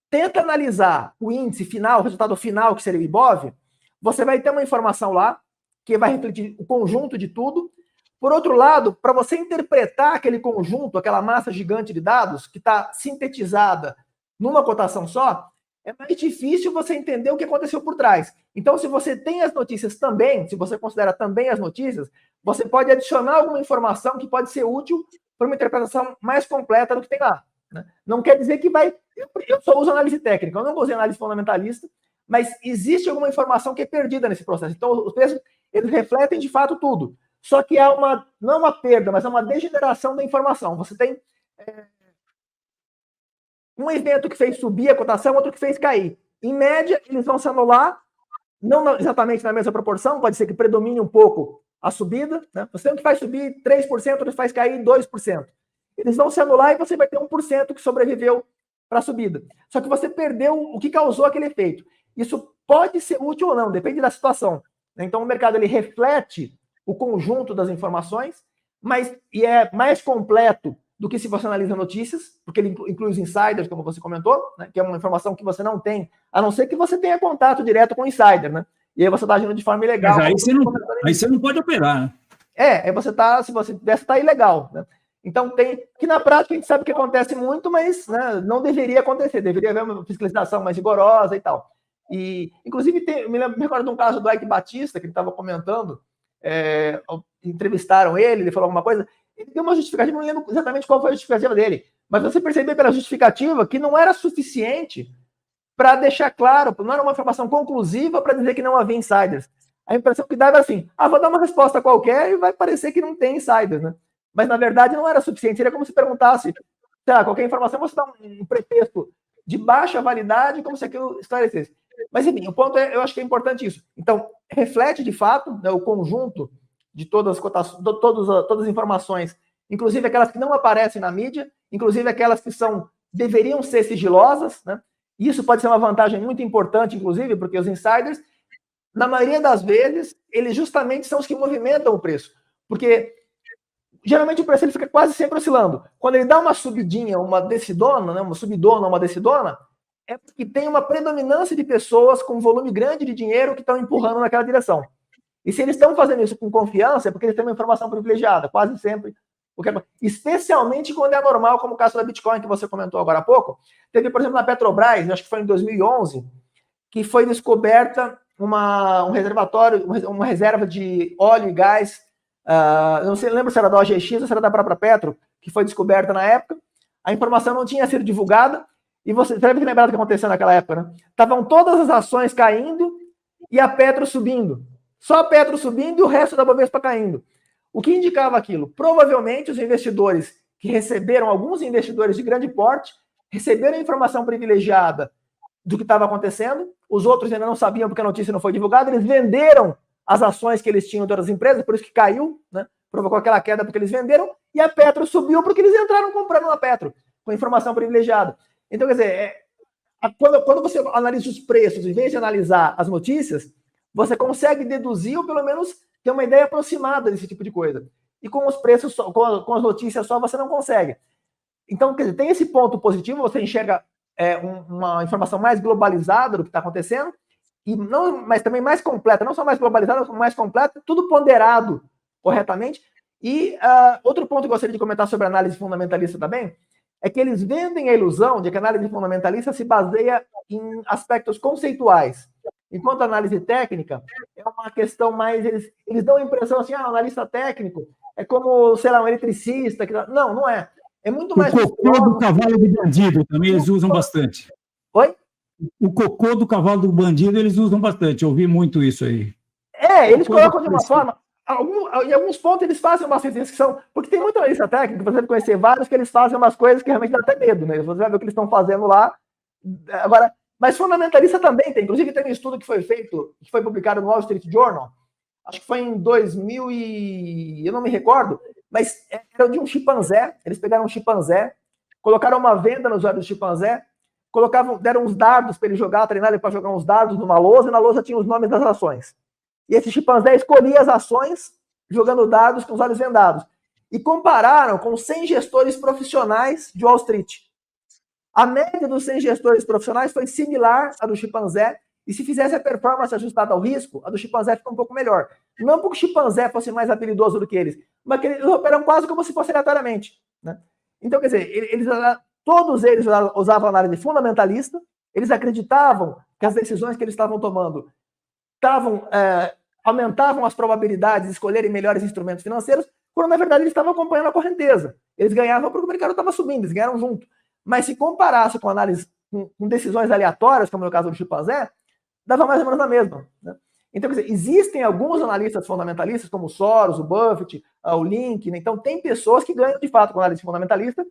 tenta analisar o índice final, o resultado final, que seria o IBOV, você vai ter uma informação lá que vai refletir o conjunto de tudo. Por outro lado, para você interpretar aquele conjunto, aquela massa gigante de dados que está sintetizada numa cotação só, é mais difícil você entender o que aconteceu por trás. Então, se você tem as notícias também, se você considera também as notícias, você pode adicionar alguma informação que pode ser útil para uma interpretação mais completa do que tem lá. Né? Não quer dizer que vai... Eu só uso análise técnica, eu não usei análise fundamentalista, mas existe alguma informação que é perdida nesse processo. Então, os preços, eles refletem de fato tudo. Só que há não é uma perda, mas é uma degeneração da informação. Você tem um evento que fez subir a cotação, outro que fez cair. Em média, eles vão se anular, não exatamente na mesma proporção, pode ser que predomine um pouco a subida. Né? Você tem um que faz subir 3%, outro que faz cair 2%. Eles vão se anular e você vai ter 1% que sobreviveu para a subida. Só que você perdeu o que causou aquele efeito. Isso pode ser útil ou não, depende da situação. Então, o mercado ele reflete o conjunto das informações, e é mais completo do que se você analisa notícias, porque ele inclui os insiders, como você comentou, né, que é uma informação que você não tem, a não ser que você tenha contato direto com o insider, né? E aí você está agindo de forma ilegal. Mas aí você não pode operar, né? Aí você está, se você dessa, está ilegal, né? Então que na prática a gente sabe que acontece muito, mas né, não deveria acontecer, deveria haver uma fiscalização mais rigorosa e tal. E, inclusive, me recordo de um caso do Ike Batista, que ele estava comentando, entrevistaram ele falou alguma coisa, ele deu uma justificativa, não lembro exatamente qual foi a justificativa dele, mas você percebeu pela justificativa que não era suficiente para deixar claro, não era uma informação conclusiva para dizer que não havia insiders. A impressão que dava era assim, vou dar uma resposta qualquer e vai parecer que não tem insiders, né? Mas, na verdade, não era suficiente. Seria como se perguntasse, qualquer informação, você dá um pretexto de baixa validade, como se aquilo esclarecesse. Mas, enfim, o ponto eu acho que é importante isso. Então, reflete, de fato, né, o conjunto de todas as cotações, todas as informações, inclusive aquelas que não aparecem na mídia, inclusive aquelas que deveriam ser sigilosas, né? Isso pode ser uma vantagem muito importante, inclusive, porque os insiders, na maioria das vezes, eles justamente são os que movimentam o preço. Porque geralmente o preço ele fica quase sempre oscilando. Quando ele dá uma subidinha, uma descidona, né, uma subidona, uma descidona, é porque tem uma predominância de pessoas com volume grande de dinheiro que estão empurrando naquela direção. E se eles estão fazendo isso com confiança, é porque eles têm uma informação privilegiada, quase sempre. Especialmente quando é anormal, como o caso da Bitcoin, que você comentou agora há pouco. Teve, por exemplo, na Petrobras, acho que foi em 2011, que foi descoberta um reservatório, uma reserva de óleo e gás. Não sei, lembro se era da OGX ou se era da própria Petro, que foi descoberta na época. A informação não tinha sido divulgada. E você deve ter lembrado o que aconteceu naquela época, né? Estavam todas as ações caindo e a Petro subindo. Só a Petro subindo e o resto da Bovespa caindo. O que indicava aquilo? Provavelmente os investidores que receberam, alguns investidores de grande porte, receberam informação privilegiada do que estava acontecendo, os outros ainda não sabiam porque a notícia não foi divulgada, eles venderam as ações que eles tinham de outras empresas, por isso que caiu, né? Provocou aquela queda porque eles venderam, e a Petro subiu porque eles entraram comprando na Petro, com informação privilegiada. Então, quer dizer, quando você analisa os preços, em vez de analisar as notícias, você consegue deduzir ou pelo menos ter uma ideia aproximada desse tipo de coisa. E com os preços, com as notícias só, você não consegue. Então, quer dizer, tem esse ponto positivo, você enxerga uma informação mais globalizada do que está acontecendo, mas também mais completa, não só mais globalizada, mas mais completa, tudo ponderado corretamente. E outro ponto que eu gostaria de comentar sobre a análise fundamentalista também, é que eles vendem a ilusão de que a análise fundamentalista se baseia em aspectos conceituais, enquanto a análise técnica é uma questão mais... Eles dão a impressão assim, o analista técnico é como, sei lá, um eletricista. Não, não é. É muito mais... O cocô do cavalo do bandido também eles usam bastante. Oi? O cocô do cavalo do bandido eles usam bastante, eu ouvi muito isso aí. Eles colocam de uma forma... Em alguns pontos eles fazem uma descrição, porque tem muita analista técnica, você deve conhecer vários que eles fazem umas coisas que realmente dá até medo, né? Você vai ver o que eles estão fazendo lá. Agora, mas fundamentalista também tem. Inclusive tem um estudo que foi feito, que foi publicado no Wall Street Journal, acho que foi em 2000 eu não me recordo, mas era de um chimpanzé. Eles pegaram um chimpanzé, colocaram uma venda nos olhos do chimpanzé, deram uns dardos para ele jogar, treinaram ele para jogar uns dardos numa lousa, e na lousa tinha os nomes das ações. E esse chimpanzé escolhia as ações jogando dados com os olhos vendados. E compararam com 100 gestores profissionais de Wall Street. A média dos 100 gestores profissionais foi similar à do chimpanzé, e se fizesse a performance ajustada ao risco, a do chimpanzé fica um pouco melhor. Não porque o chimpanzé fosse mais habilidoso do que eles, mas que eles operam quase como se fosse aleatoriamente, né? Então, quer dizer, todos eles usavam análise fundamentalista, eles acreditavam que as decisões que eles estavam tomando aumentavam as probabilidades de escolherem melhores instrumentos financeiros, quando na verdade eles estavam acompanhando a correnteza. Eles ganhavam porque o mercado estava subindo, eles ganharam junto. Mas se comparasse com análise com decisões aleatórias, como no caso do chimpanzé, dava mais ou menos a mesma, né? Então, quer dizer, existem alguns analistas fundamentalistas, como o Soros, o Buffett, o Link, né? Então tem pessoas que ganham de fato com análise fundamentalista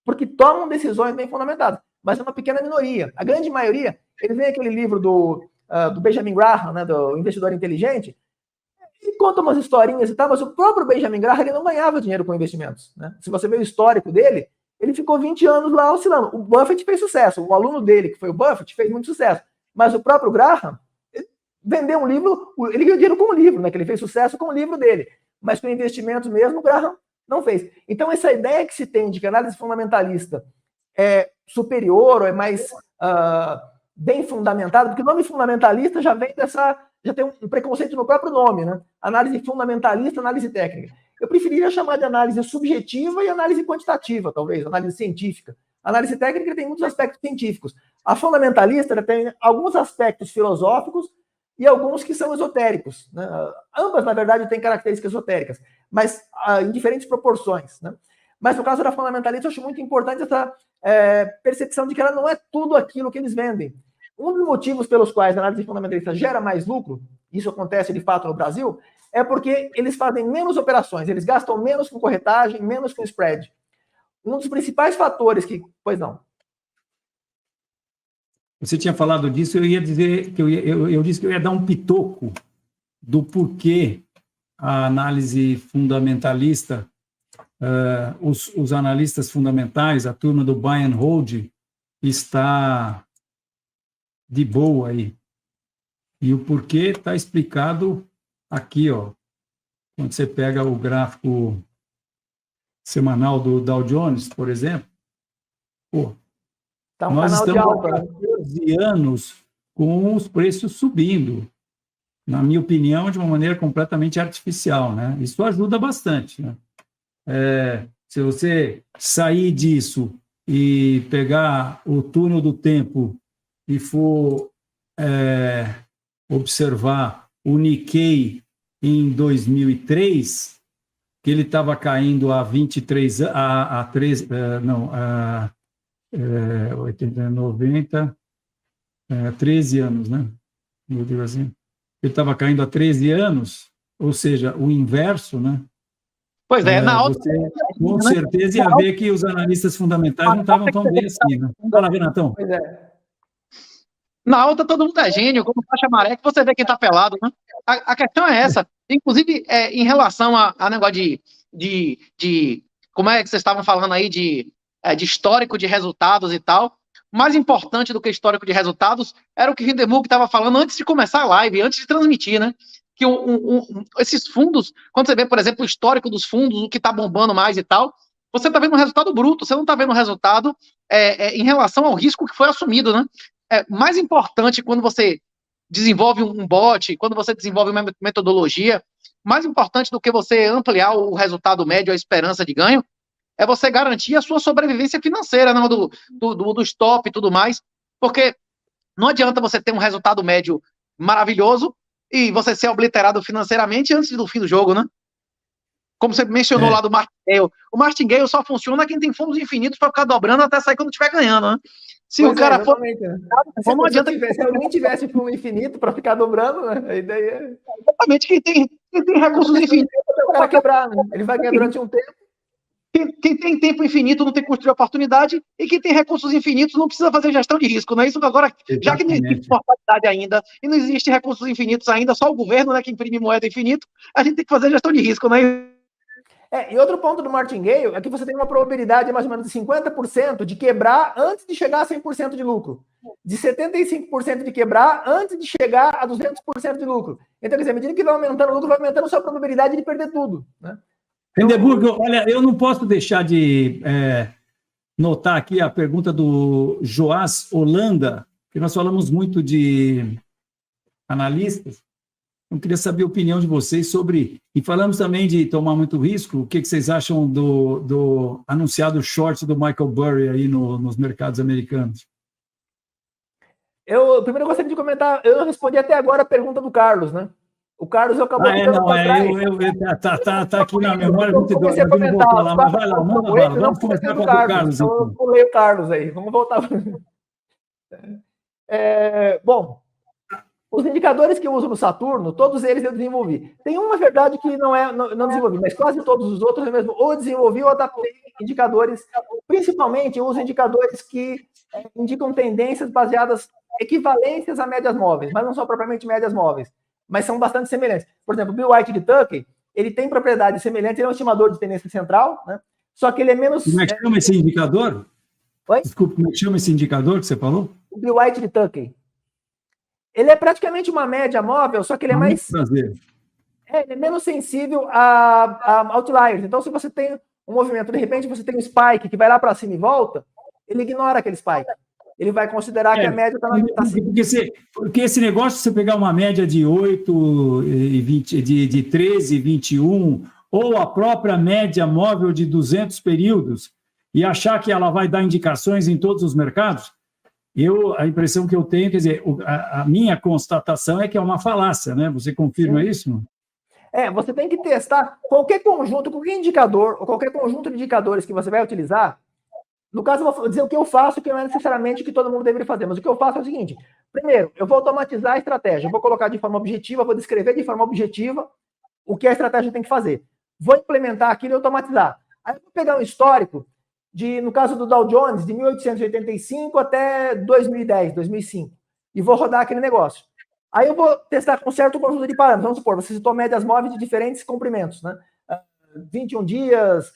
porque tomam decisões bem fundamentadas, mas é uma pequena minoria. A grande maioria, ele vê aquele livro do Benjamin Graham, né, do Investidor Inteligente, e conta umas historinhas e tal, mas o próprio Benjamin Graham ele não ganhava dinheiro com investimentos, né? Se você vê o histórico dele, ele ficou 20 anos lá oscilando. O Buffett fez sucesso, o aluno dele, que foi o Buffett, fez muito sucesso, mas o próprio Graham vendeu um livro, ele ganhou dinheiro com o livro, né? Que ele fez sucesso com o livro dele, mas com investimentos mesmo, o Graham não fez. Então, essa ideia que se tem de que a análise fundamentalista é superior ou é mais bem fundamentada, porque o nome fundamentalista já vem já tem um preconceito no próprio nome, né? Análise fundamentalista, análise técnica. Eu preferiria chamar de análise subjetiva e análise quantitativa, talvez, análise científica. A análise técnica tem muitos aspectos científicos. A fundamentalista tem alguns aspectos filosóficos e alguns que são esotéricos, né? Ambas, na verdade, têm características esotéricas, mas em diferentes proporções, né? Mas no caso da fundamentalista, eu acho muito importante essa percepção de que ela não é tudo aquilo que eles vendem. Um dos motivos pelos quais a análise fundamentalista gera mais lucro, isso acontece de fato no Brasil, é porque eles fazem menos operações, eles gastam menos com corretagem, menos com spread. Um dos principais fatores que... Pois não. Você tinha falado disso, eu ia dizer que eu disse que eu ia dar um pitoco do porquê a análise fundamentalista, os analistas fundamentais, a turma do buy and hold, está de boa aí. E o porquê está explicado aqui, ó. Quando você pega o gráfico semanal do Dow Jones, por exemplo, pô, tá nós estamos alta, há 14 anos com os preços subindo, na minha opinião, de uma maneira completamente artificial, né? Isso ajuda bastante, né? Se você sair disso e pegar o túnel do tempo e for observar o Nikkei em 2003, que ele estava caindo há 23 80, 90, 13 anos, né? Eu digo assim. Ele estava caindo há 13 anos, ou seja, o inverso, né? Pois é, na alta... Você, com certeza, ia ver que os analistas fundamentais não estavam tão bem assim, né? Fala, Renatão. Pois é. Na alta todo mundo é gênio, como faixa maré, que você vê quem tá pelado, né? A questão é essa. Inclusive, em relação a negócio de como é que vocês estavam falando aí de histórico de resultados e tal, mais importante do que histórico de resultados era o que o Hindenburg estava falando antes de começar a live, antes de transmitir, né? Que esses fundos, quando você vê, por exemplo, o histórico dos fundos, o que está bombando mais e tal, você está vendo um resultado bruto, você não está vendo um resultado em relação ao risco que foi assumido, né? Mais importante quando você desenvolve um bot, quando você desenvolve uma metodologia, mais importante do que você ampliar o resultado médio, a esperança de ganho, é você garantir a sua sobrevivência financeira, não do stop e tudo mais, porque não adianta você ter um resultado médio maravilhoso e você ser obliterado financeiramente antes do fim do jogo, né? Como você mencionou lá do martingale. O martingale só funciona quem tem fundos infinitos para ficar dobrando até sair quando estiver ganhando, né? Se o cara for... Não adianta... Se alguém tivesse fundo infinito para ficar dobrando, né? A ideia é... Exatamente, quem tem recursos infinitos... O cara quebrar, né? Ele vai ganhar durante um tempo. Quem tem tempo infinito não tem custo de oportunidade, e quem tem recursos infinitos não precisa fazer gestão de risco, não é isso? Agora, já que não existe mortalidade ainda, e não existe recursos infinitos ainda, só o governo, né, que imprime moeda infinito, a gente tem que fazer gestão de risco, não é? E outro ponto do martingale é que você tem uma probabilidade de mais ou menos de 50% de quebrar antes de chegar a 100% de lucro. De 75% de quebrar antes de chegar a 200% de lucro. Então, quer dizer, à medida que vai aumentando o lucro, vai aumentando a sua probabilidade de perder tudo. Né? Lindenburg, olha, eu não posso deixar de notar aqui a pergunta do Joás Holanda, que nós falamos muito de analistas. Eu queria saber a opinião de vocês sobre... E falamos também de tomar muito risco. O que vocês acham do anunciado short do Michael Burry aí nos mercados americanos? Eu primeiro gostaria de comentar, eu não respondi até agora a pergunta do Carlos, né? O Carlos acabou ficando para trás. Tá aqui na memória. Vamos começar com o Carlos. Então eu pulei o Carlos aí. Vamos voltar. Bom, os indicadores que eu uso no Saturno, todos eles eu desenvolvi. Tem uma verdade que não desenvolvi, mas quase todos os outros eu mesmo ou desenvolvi ou adaptei indicadores. Principalmente eu uso indicadores que indicam tendências baseadas, equivalências a médias móveis, mas não são propriamente médias móveis, mas são bastante semelhantes. Por exemplo, o Bill White de Tucker, ele tem propriedades semelhantes, ele é um estimador de tendência central, né? Só que ele é menos... Como é que chama esse indicador? Oi? Desculpa, como é que chama esse indicador que você falou? O Bill White de Tucker. Ele é praticamente uma média móvel, só que ele é mais... Prazer. Ele é menos sensível a outliers. Então, se você tem um movimento, de repente você tem um spike que vai lá para cima e volta, ele ignora aquele spike. Ele vai considerar que a média está acima. Porque esse negócio, você pegar uma média de 8, e 20, de 13, 21, ou a própria média móvel de 200 períodos, e achar que ela vai dar indicações em todos os mercados, a impressão que eu tenho, quer dizer, a minha constatação é que é uma falácia, né? Você confirma isso? Você tem que testar qualquer conjunto, qualquer indicador, ou qualquer conjunto de indicadores que você vai utilizar. No caso, eu vou dizer o que eu faço, que não é necessariamente o que todo mundo deveria fazer, mas o que eu faço é o seguinte: primeiro, eu vou automatizar a estratégia, eu vou colocar de forma objetiva, vou descrever de forma objetiva o que a estratégia tem que fazer. Vou implementar aquilo e automatizar. Aí eu vou pegar um histórico, no caso do Dow Jones, de 1885 até 2010, 2005, e vou rodar aquele negócio. Aí eu vou testar com um certo conjunto de parâmetros. Vamos supor, você citou médias móveis de diferentes comprimentos, né? 21 dias,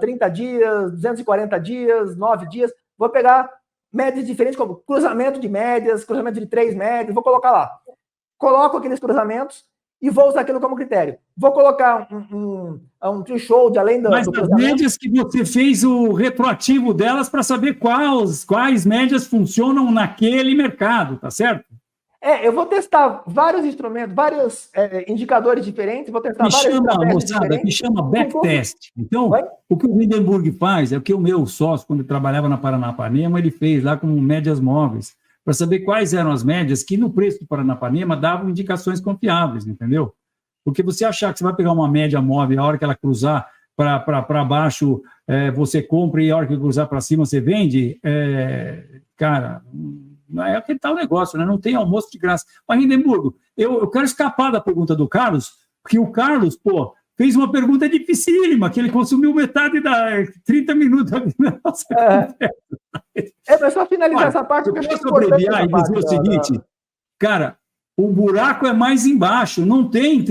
30 dias, 240 dias, 9 dias. Vou pegar médias diferentes, como cruzamento de médias, cruzamento de 3 médias, vou colocar lá. Coloco aqueles cruzamentos e vou usar aquilo como critério. Vou colocar um threshold além do cruzamento. Mas as médias que você fez o retroativo delas para saber quais médias funcionam naquele mercado, tá certo? Eu vou testar vários instrumentos, vários indicadores diferentes, vou testar que chama backtest. Então, o que o Lindenburg faz é o que o meu sócio, quando ele trabalhava na Paranapanema, ele fez lá com médias móveis, para saber quais eram as médias que no preço do Paranapanema davam indicações confiáveis, entendeu? Porque você achar que você vai pegar uma média móvel, a hora que ela cruzar para baixo, você compra e a hora que cruzar para cima você vende, cara... É aquele tal negócio, né? Não tem almoço de graça. Mas, Lindenburg, eu quero escapar da pergunta do Carlos, porque o Carlos, fez uma pergunta dificílima, que ele consumiu metade da 30 minutos da nossa mas só finalizar essa parte. Eu posso abreviar e dizer o seguinte, cara, o buraco é mais embaixo, não tem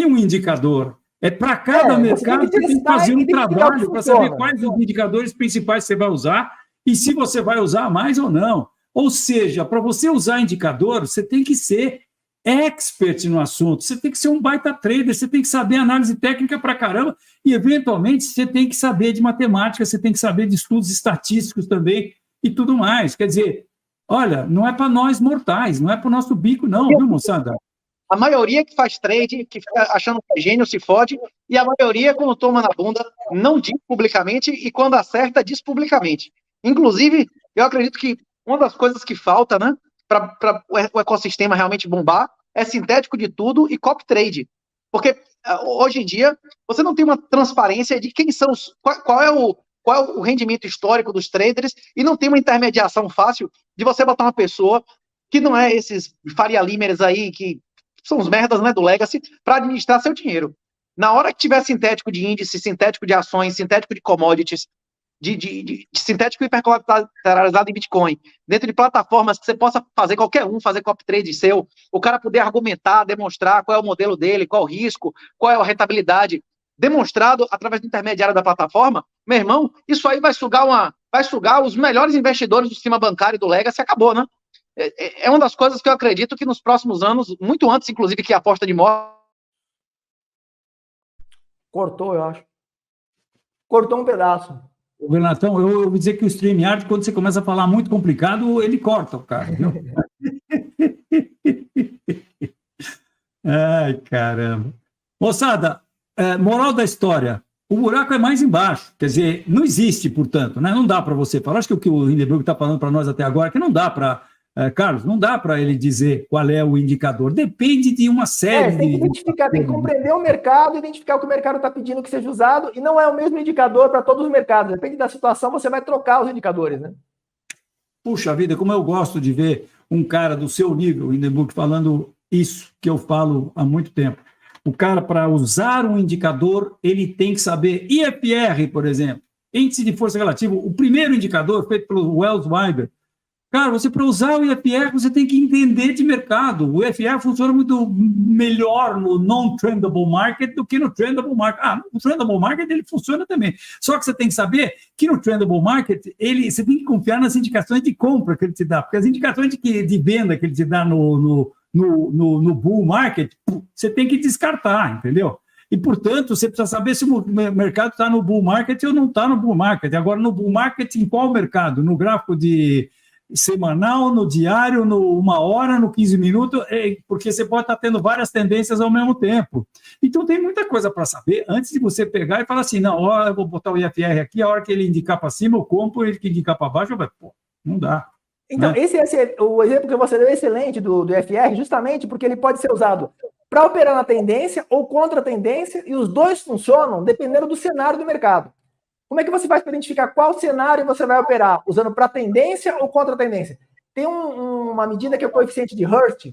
um indicador. Para cada mercado você tem que fazer um trabalho para saber quais os indicadores principais você vai usar e se você vai usar mais ou não. Ou seja, para você usar indicador, você tem que ser expert no assunto, você tem que ser um baita trader, você tem que saber análise técnica para caramba e, eventualmente, você tem que saber de matemática, você tem que saber de estudos estatísticos também e tudo mais. Quer dizer, olha, não é para nós mortais, não é para o nosso bico, não, viu, moçada? A maioria que faz trade, que fica achando que é gênio, se fode, e a maioria, quando toma na bunda, não diz publicamente e, quando acerta, diz publicamente. Inclusive, eu acredito que uma das coisas que falta, né, para o ecossistema realmente bombar é sintético de tudo e copy trade. Porque hoje em dia você não tem uma transparência de quem são qual é o rendimento histórico dos traders e não tem uma intermediação fácil de você botar uma pessoa que não é esses Faria Limers aí, que são os merdas, né, do Legacy, para administrar seu dinheiro. Na hora que tiver sintético de índice, sintético de ações, sintético de commodities, de sintético hipercolateralizado em Bitcoin, dentro de plataformas que você possa fazer qualquer fazer copy trade seu, o cara poder argumentar, demonstrar qual é o modelo dele, qual o risco, qual é a rentabilidade demonstrado através do intermediário da plataforma, meu irmão, isso aí vai sugar os melhores investidores do sistema bancário e do Legacy, acabou, né? É uma das coisas que eu acredito que nos próximos anos, muito antes, inclusive, que a aposta de morte. Cortou, eu acho. Cortou um pedaço. O Renatão, eu vou dizer que o StreamYard, quando você começa a falar muito complicado, ele corta o cara, viu? Ai, caramba. Moçada, moral da história, o buraco é mais embaixo, quer dizer, não existe, portanto, né? Não dá para você falar, acho que o que o Hindenburg está falando para nós até agora, que não dá para, Carlos, não dá para ele dizer qual é o indicador, depende de uma série tem que identificar, tem que compreender o mercado, identificar o que o mercado está pedindo que seja usado, e não é o mesmo indicador para todos os mercados, depende da situação, você vai trocar os indicadores, né? Puxa vida, como eu gosto de ver um cara do seu nível, Hindenburg, falando isso que eu falo há muito tempo. O cara, para usar um indicador, ele tem que saber IFR, por exemplo, índice de força relativa, o primeiro indicador feito pelo Wells Weiber. Cara, você para usar o IFR, você tem que entender de mercado. O IFR funciona muito melhor no non-trendable market do que no trendable market. No trendable market ele funciona também. Só que você tem que saber que no trendable market você tem que confiar nas indicações de compra que ele te dá, porque as indicações de venda que ele te dá no bull market, você tem que descartar, entendeu? E, portanto, você precisa saber se o mercado está no bull market ou não está no bull market. Agora, no bull market, em qual mercado? No gráfico de semanal, no diário, no 1 hora, no 15 minutos, porque você pode estar tendo várias tendências ao mesmo tempo. Então, tem muita coisa para saber antes de você pegar e falar assim, não, eu vou botar o IFR aqui, a hora que ele indicar para cima, eu compro, ele que indicar para baixo, não dá. Então, esse o exemplo que você deu é excelente do IFR, justamente porque ele pode ser usado para operar na tendência ou contra a tendência, e os dois funcionam dependendo do cenário do mercado. Como é que você faz para identificar qual cenário você vai operar? Usando para tendência ou contra a tendência? Tem uma medida que é o coeficiente de Hurst,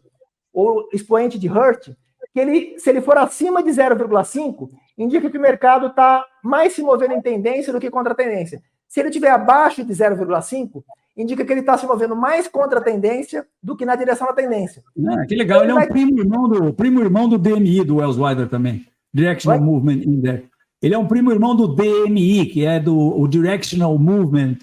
ou expoente de Hurst, que se ele for acima de 0,5, indica que o mercado está mais se movendo em tendência do que contra a tendência. Se ele estiver abaixo de 0,5, indica que ele está se movendo mais contra a tendência do que na direção da tendência. Que legal, ele é um primo irmão do DMI, do Wells Weider também, Directional Movement Index. Ele é um primo irmão do DMI, que é o Directional Movement,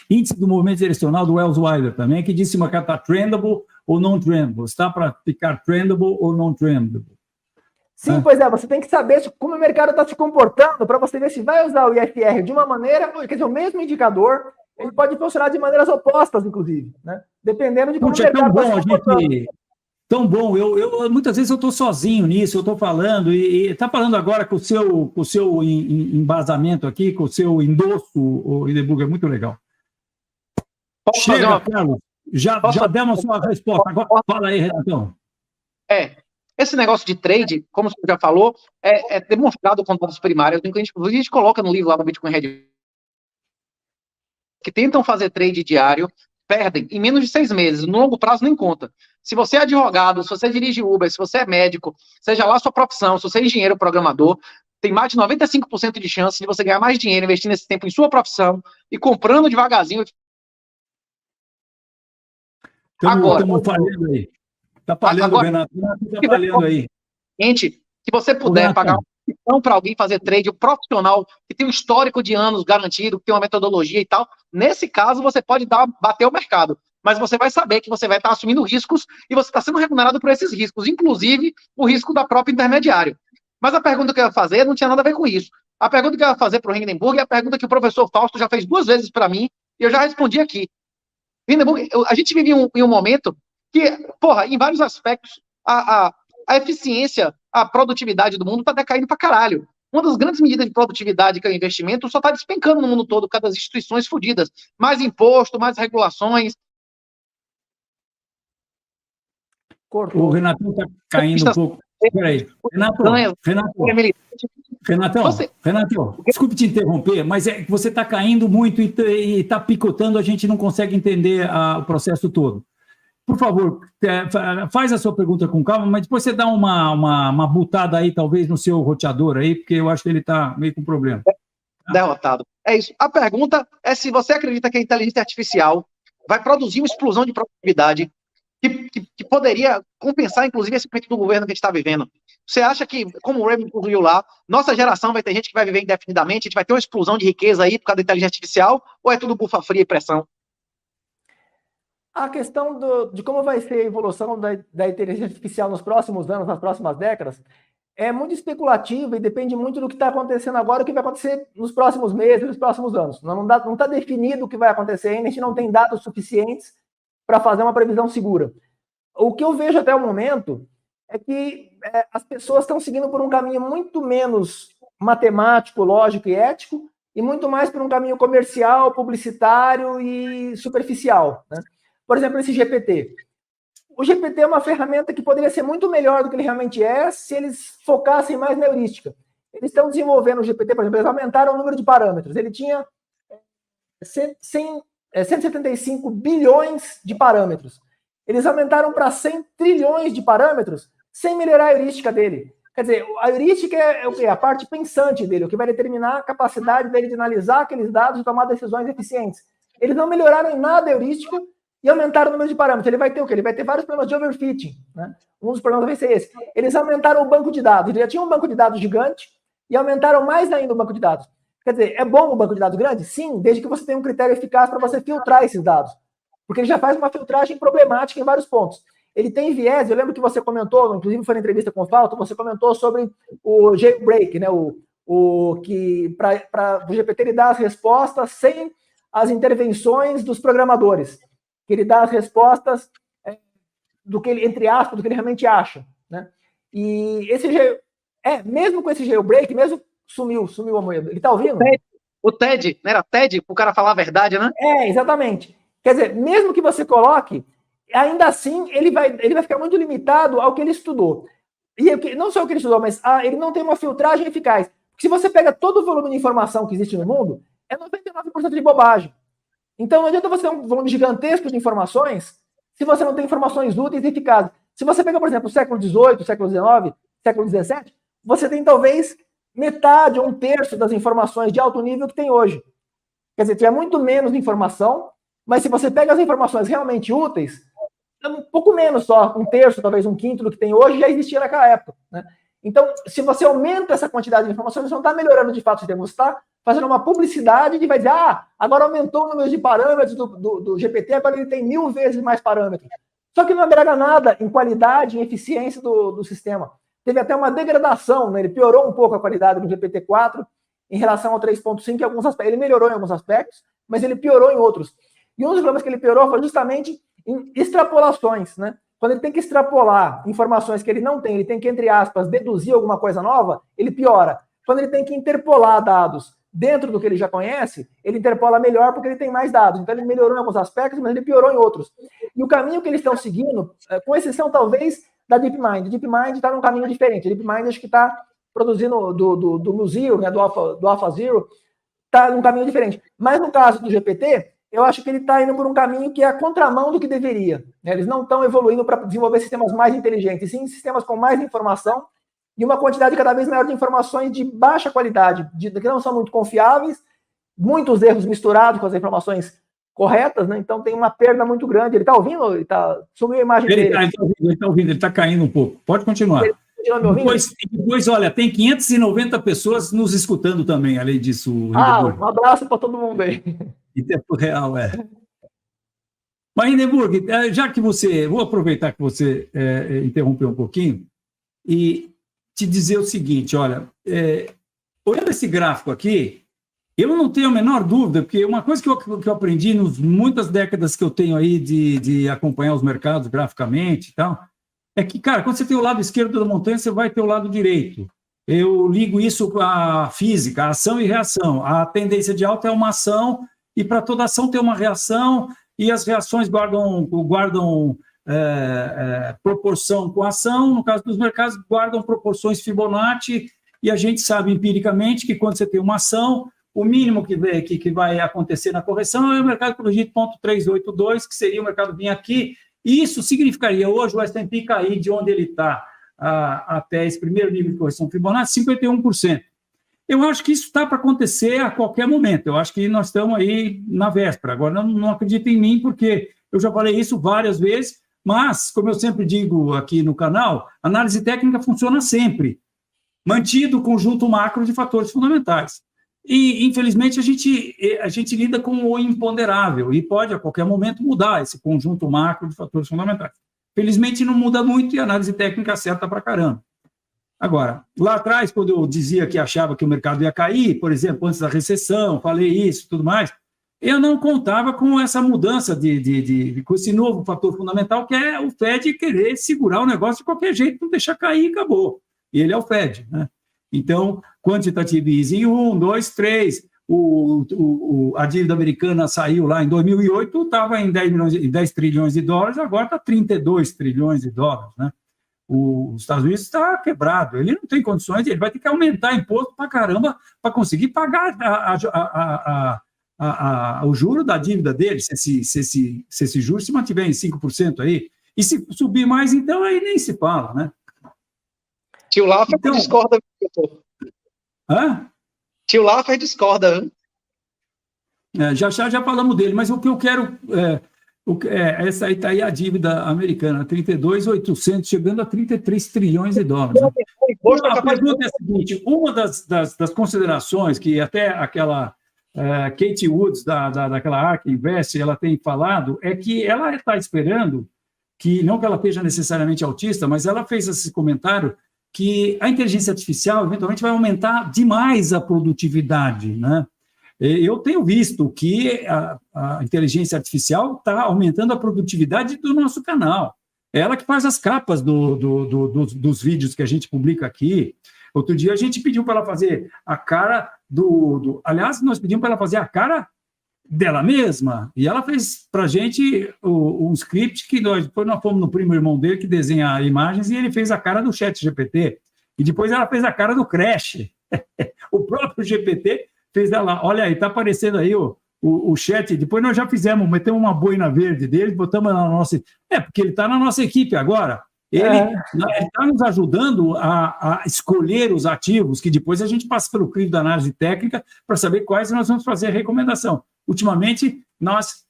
índice do movimento direcional do Wells Weider também, que diz se uma carta está trendable ou não trendable, está para ficar trendable ou não trendable. Sim, pois é, você tem que saber como o mercado está se comportando para você ver se vai usar o IFR de uma maneira, quer dizer, o mesmo indicador, ele pode funcionar de maneiras opostas, inclusive, né? Dependendo de como o mercado está se comportando. Tão bom, eu muitas vezes eu estou sozinho nisso, eu estou falando, e está falando agora com o seu embasamento aqui, com o seu endosso, o Hindenburg, é muito legal. Chega, Carlos, já demos a sua resposta, agora fala aí, Renatão. Esse negócio de trade, como você já falou, é demonstrado com dados primários, a gente coloca no livro lá do Bitcoin Red, que tentam fazer trade diário, perdem em menos de 6 meses, no longo prazo nem conta. Se você é advogado, se você dirige Uber, se você é médico, seja lá a sua profissão, se você é engenheiro programador, tem mais de 95% de chance de você ganhar mais dinheiro investindo esse tempo em sua profissão e comprando devagarzinho. Estamos falhando aí. Está falhando, Renato. Está falhando aí. Gente, se você puder pagar uma para alguém fazer trade, um profissional que tem um histórico de anos garantido, que tem uma metodologia e tal, nesse caso você pode bater o mercado, mas você vai saber que você vai estar assumindo riscos e você está sendo remunerado por esses riscos, inclusive o risco da própria intermediário. Mas a pergunta que eu ia fazer não tinha nada a ver com isso. A pergunta que eu ia fazer para o Hindenburg é a pergunta que o professor Fausto já fez 2 vezes para mim e eu já respondi aqui. Hindenburg, a gente vive em um momento que, em vários aspectos, a eficiência, a produtividade do mundo está decaindo para caralho. Uma das grandes medidas de produtividade, que é o investimento, só está despencando no mundo todo, por causa das instituições fodidas. Mais imposto, mais regulações. O Renatão está caindo um pouco. Peraí. Renatão, desculpe te interromper, mas é que você está caindo muito e está picotando, a gente não consegue entender o processo todo. Por favor, faz a sua pergunta com calma, mas depois você dá uma butada aí, talvez, no seu roteador aí, porque eu acho que ele está meio com problema. Derrotado. É isso. A pergunta é se você acredita que a inteligência artificial vai produzir uma explosão de produtividade que poderia compensar, inclusive, esse momento do governo que a gente está vivendo. Você acha que, como o Ray concluiu lá, nossa geração vai ter gente que vai viver indefinidamente, a gente vai ter uma explosão de riqueza aí por causa da inteligência artificial, ou é tudo bufa fria e pressão? A questão de como vai ser a evolução da inteligência artificial nos próximos anos, nas próximas décadas, é muito especulativa e depende muito do que está acontecendo agora e o que vai acontecer nos próximos meses, nos próximos anos. Não está definido o que vai acontecer ainda, a gente não tem dados suficientes para fazer uma previsão segura. O que eu vejo até o momento é que as pessoas estão seguindo por um caminho muito menos matemático, lógico e ético, e muito mais por um caminho comercial, publicitário e superficial, né? Por exemplo, esse GPT. O GPT é uma ferramenta que poderia ser muito melhor do que ele realmente é se eles focassem mais na heurística. Eles estão desenvolvendo o GPT, por exemplo, eles aumentaram o número de parâmetros. Ele tinha 175 bilhões de parâmetros. Eles aumentaram para 100 trilhões de parâmetros sem melhorar a heurística dele. Quer dizer, a heurística é o quê? A parte pensante dele, o que vai determinar a capacidade dele de analisar aqueles dados e tomar decisões eficientes. Eles não melhoraram em nada a heurística e aumentaram o número de parâmetros. Ele vai ter o quê? Ele vai ter vários problemas de overfitting, né? Um dos problemas vai ser esse. Eles aumentaram o banco de dados. Ele já tinha um banco de dados gigante e aumentaram mais ainda o banco de dados. Quer dizer, é bom o banco de dados grande? Sim, desde que você tenha um critério eficaz para você filtrar esses dados. Porque ele já faz uma filtragem problemática em vários pontos. Ele tem viés, eu lembro que você comentou, inclusive foi na entrevista com o Falto, você comentou sobre o jailbreak, né? Que para o GPT ele dá as respostas sem as intervenções dos programadores. Que ele dá as respostas do que ele, entre aspas, do que ele realmente acha, né? E mesmo com esse jailbreak, mesmo sumiu a moeda. Ele tá ouvindo? O TED, não era TED? O cara falar a verdade, né? Exatamente. Quer dizer, mesmo que você coloque, ainda assim ele vai ficar muito limitado ao que ele estudou. E não só o que ele estudou, mas ele não tem uma filtragem eficaz. Porque se você pega todo o volume de informação que existe no mundo, é 99% de bobagem. Então não adianta você ter um volume gigantesco de informações se você não tem informações úteis e eficazes. Se você pega, por exemplo, o século XVIII, século XIX, século XVII, você tem talvez metade ou um terço das informações de alto nível que tem hoje. Quer dizer, tinha muito menos informação, mas se você pega as informações realmente úteis, é um pouco menos só, um terço, talvez um quinto do que tem hoje, já existia naquela época, né? Então, se você aumenta essa quantidade de informações, você não está melhorando de fato o sistema, você está fazendo uma publicidade que vai dizer, agora aumentou o número de parâmetros do GPT, agora ele tem 1000 vezes mais parâmetros. Só que não agrega nada em qualidade, em eficiência do sistema. Teve até uma degradação, né? Ele piorou um pouco a qualidade do GPT-4 em relação ao 3.5 em alguns aspectos. Ele melhorou em alguns aspectos, mas ele piorou em outros. E um dos problemas que ele piorou foi justamente em extrapolações, né? Quando ele tem que extrapolar informações que ele não tem, ele tem que, entre aspas, deduzir alguma coisa nova, ele piora. Quando ele tem que interpolar dados dentro do que ele já conhece, ele interpola melhor porque ele tem mais dados. Então ele melhorou em alguns aspectos, mas ele piorou em outros. E o caminho que eles estão seguindo, com exceção talvez da DeepMind. A DeepMind está num caminho diferente. A DeepMind acho que está produzindo do Mu-Zero, né, do AlphaZero, está num caminho diferente. Mas no caso do GPT, eu acho que ele está indo por um caminho que é a contramão do que deveria, né? Eles não estão evoluindo para desenvolver sistemas mais inteligentes, sim sistemas com mais informação e uma quantidade cada vez maior de informações de baixa qualidade, que não são muito confiáveis, muitos erros misturados com as informações corretas, né? Então tem uma perda muito grande. Ele está ouvindo? Sumiu a imagem dele. Ele está ouvindo, ele está caindo um pouco. Pode continuar. Depois, olha, tem 590 pessoas nos escutando também, além disso. Um abraço para todo mundo aí. Em tempo real, Mas, Hindenburg, já que vou aproveitar que você interrompeu um pouquinho e te dizer o seguinte, olha, olhando esse gráfico aqui, eu não tenho a menor dúvida, porque uma coisa que eu aprendi nas muitas décadas que eu tenho aí de acompanhar os mercados graficamente e tal, é que, cara, quando você tem o lado esquerdo da montanha, você vai ter o lado direito. Eu ligo isso com a física, a ação e reação. A tendência de alta é uma ação, e para toda ação tem uma reação, e as reações guardam proporção com a ação. No caso dos mercados, guardam proporções Fibonacci, e a gente sabe empiricamente que quando você tem uma ação, o mínimo que vai acontecer na correção é o mercado corrigir ponto 382, que seria o mercado vir aqui. Isso significaria hoje o S&P cair de onde ele está até esse primeiro nível de correção Fibonacci, 51%. Eu acho que isso está para acontecer a qualquer momento. Eu acho que nós estamos aí na véspera. Agora, não acredito em mim, porque eu já falei isso várias vezes. Mas, como eu sempre digo aqui no canal, análise técnica funciona sempre, mantido o conjunto macro de fatores fundamentais. E, infelizmente, a gente lida com o imponderável e pode, a qualquer momento, mudar esse conjunto macro de fatores fundamentais. Felizmente, não muda muito e a análise técnica acerta pra caramba. Agora, lá atrás, quando eu dizia que achava que o mercado ia cair, por exemplo, antes da recessão, falei isso e tudo mais, eu não contava com essa mudança com esse novo fator fundamental, que é o Fed querer segurar o negócio de qualquer jeito, não deixar cair e acabou. E ele é o Fed, né? Então, quantitative easing 1, 2, 3, a dívida americana saiu lá em 2008, estava em 10 trilhões de dólares, agora está 32 trilhões de dólares, né? Os Estados Unidos está quebrado, ele não tem condições, ele vai ter que aumentar imposto para caramba para conseguir pagar o juro da dívida dele, se esse juro se mantiver em 5% aí, e se subir mais, então aí nem se fala, né? Tio Laffer discorda. Hã? Tio Laffer discorda, hein? Já falamos dele, mas o que eu quero... essa aí está aí a dívida americana, 32.800, chegando a 33 trilhões de dólares. Né? A pergunta é a seguinte, uma das considerações que até aquela Katie Woods, daquela ARK Invest, ela tem falado, é que ela está esperando que, não que ela esteja necessariamente autista, mas ela fez esse comentário que a inteligência artificial, eventualmente, vai aumentar demais a produtividade, né? Eu tenho visto que a inteligência artificial está aumentando a produtividade do nosso canal. É ela que faz as capas dos vídeos que a gente publica aqui. Outro dia a gente pediu para ela fazer a cara Aliás, nós pedimos para ela fazer a cara dela mesma, e ela fez para a gente um script que depois nós fomos no primo irmão dele que desenha imagens e ele fez a cara do ChatGPT. E depois ela fez a cara do Crash. O próprio GPT fez ela, olha aí, está aparecendo aí o chat, depois nós já metemos uma boina verde dele, botamos na nossa... porque ele está na nossa equipe agora. Ele está nos ajudando a escolher os ativos, que depois a gente passa pelo crivo da análise técnica para saber quais nós vamos fazer a recomendação. Ultimamente, nós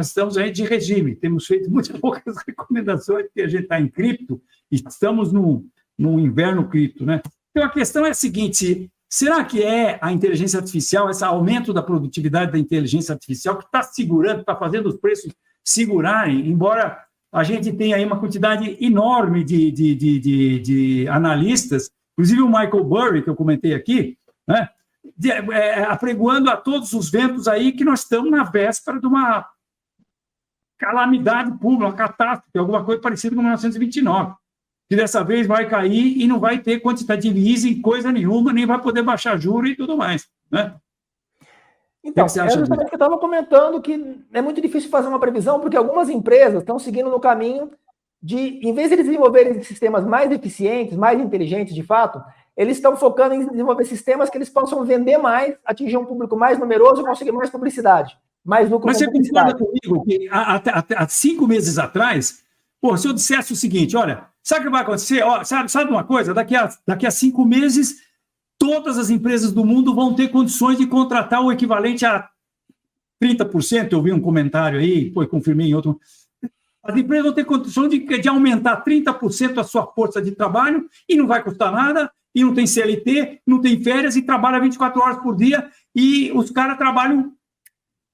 estamos aí de regime, temos feito muito poucas recomendações, porque a gente está em cripto e estamos num inverno cripto, né? Então, a questão é a seguinte... Será que é a inteligência artificial, esse aumento da produtividade da inteligência artificial que está segurando, está fazendo os preços segurarem, embora a gente tenha aí uma quantidade enorme de analistas, inclusive o Michael Burry, que eu comentei aqui, né, apregoando a todos os ventos aí que nós estamos na véspera de uma calamidade pública, uma catástrofe, alguma coisa parecida com 1929. Que dessa vez vai cair e não vai ter quantitative easing, coisa nenhuma, nem vai poder baixar juros e tudo mais, né? Então, é justamente que eu estava comentando que é muito difícil fazer uma previsão, porque algumas empresas estão seguindo no caminho de, em vez de eles desenvolverem sistemas mais eficientes, mais inteligentes de fato, eles estão focando em desenvolver sistemas que eles possam vender mais, atingir um público mais numeroso e conseguir mais publicidade, mais lucro. Mas você concorda comigo que há 5 meses atrás, se eu dissesse o seguinte, olha, sabe o que vai acontecer? Sabe uma coisa? Daqui a 5 meses, todas as empresas do mundo vão ter condições de contratar o equivalente a 30%. Eu vi um comentário aí, confirmei em outro. As empresas vão ter condições de aumentar 30% a sua força de trabalho e não vai custar nada, e não tem CLT, não tem férias e trabalha 24 horas por dia e os caras trabalham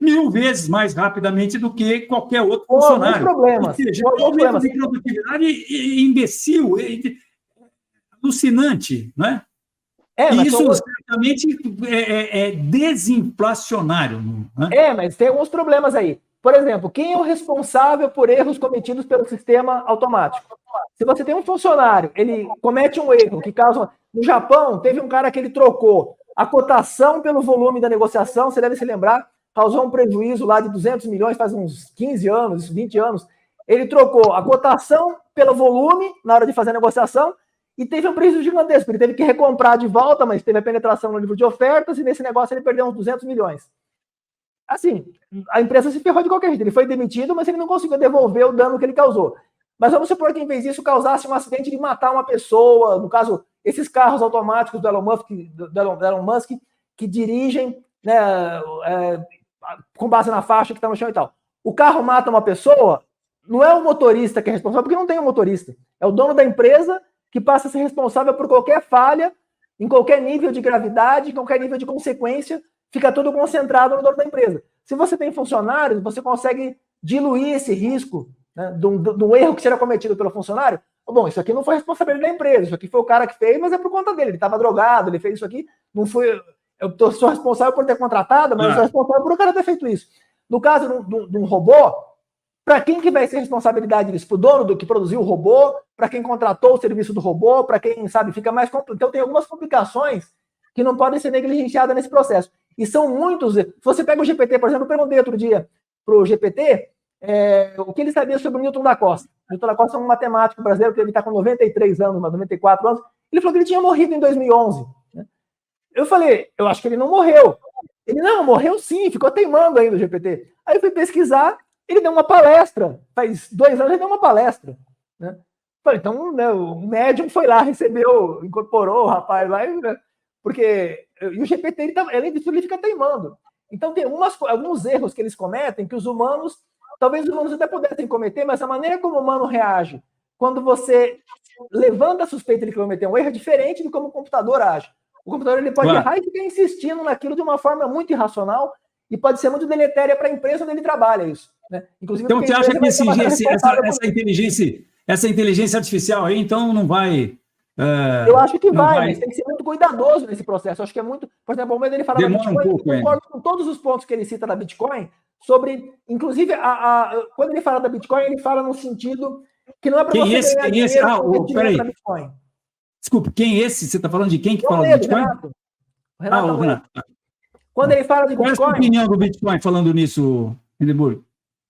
1000 vezes mais rapidamente do que qualquer outro funcionário. Problemas. Ou seja, um aumento de produtividade imbecil, alucinante, né? Isso certamente é desinflacionário. Né? Mas tem alguns problemas aí. Por exemplo, quem é o responsável por erros cometidos pelo sistema automático? Se você tem um funcionário, ele comete um erro que causa... No Japão, teve um cara que ele trocou a cotação pelo volume da negociação, você deve se lembrar, causou um prejuízo lá de 200 milhões, faz uns 15 anos, 20 anos. Ele trocou a cotação pelo volume na hora de fazer a negociação e teve um prejuízo gigantesco. Ele teve que recomprar de volta, mas teve a penetração no livro de ofertas e nesse negócio ele perdeu uns 200 milhões. Assim, a empresa se ferrou de qualquer jeito. Ele foi demitido, mas ele não conseguiu devolver o dano que ele causou. Mas vamos supor que, em vez disso, causasse um acidente de matar uma pessoa. No caso, esses carros automáticos do Elon Musk que dirigem, né, com base na faixa que está no chão e tal. O carro mata uma pessoa, não é o motorista que é responsável, porque não tem um motorista. É o dono da empresa que passa a ser responsável por qualquer falha, em qualquer nível de gravidade, em qualquer nível de consequência, fica tudo concentrado no dono da empresa. Se você tem funcionários, você consegue diluir esse risco, né, do erro que será cometido pelo funcionário. Bom, isso aqui não foi responsabilidade da empresa, isso aqui foi o cara que fez, mas é por conta dele. Ele estava drogado, ele fez isso aqui, não foi. Sou responsável por ter contratado, mas eu sou responsável por o cara ter feito isso. No caso de um robô, para quem que vai ser responsabilidade disso? Para o dono do que produziu o robô, para quem contratou o serviço do robô, para quem, sabe, fica mais complicado. Então tem algumas complicações que não podem ser negligenciadas nesse processo. E são muitos. Se você pega o GPT, por exemplo, eu perguntei outro dia para o GPT o que ele sabia sobre o Newton da Costa. O Newton da Costa é um matemático brasileiro que ele está com 93 anos, 94 anos. Ele falou que ele tinha morrido em 2011. Né? Eu falei, eu acho que ele não morreu. Ele, não, morreu sim, ficou teimando ainda o GPT. Aí eu fui pesquisar, ele deu uma palestra. Faz 2 anos ele deu uma palestra. Né? Falei, então, né, o médium foi lá, recebeu, incorporou o rapaz lá, né? Porque e o GPT, além disso, ele fica teimando. Então, tem alguns erros que eles cometem que os humanos, talvez os humanos até pudessem cometer, mas a maneira como o humano reage quando você levanta a suspeita de que cometeu um erro é diferente de como o computador age. O computador ele pode errar e ficar insistindo naquilo de uma forma muito irracional e pode ser muito deletéria para a empresa onde ele trabalha isso. Né? Inclusive, então, você acha que essa inteligência artificial aí, então, não vai... eu acho que vai, mas tem que ser muito cuidadoso nesse processo. Eu acho que é muito... Por exemplo, o momento ele fala da Bitcoin, eu concordo com todos os pontos que ele cita da Bitcoin, sobre... Inclusive, quando ele fala da Bitcoin, ele fala no sentido que não é para você ganhar dinheiro da Bitcoin. Desculpe, quem é esse? Você está falando de quem que fala do Bitcoin? O Renato. Quando ele fala de Bitcoin... Qual é a sua opinião do Bitcoin falando nisso, Hindenburg?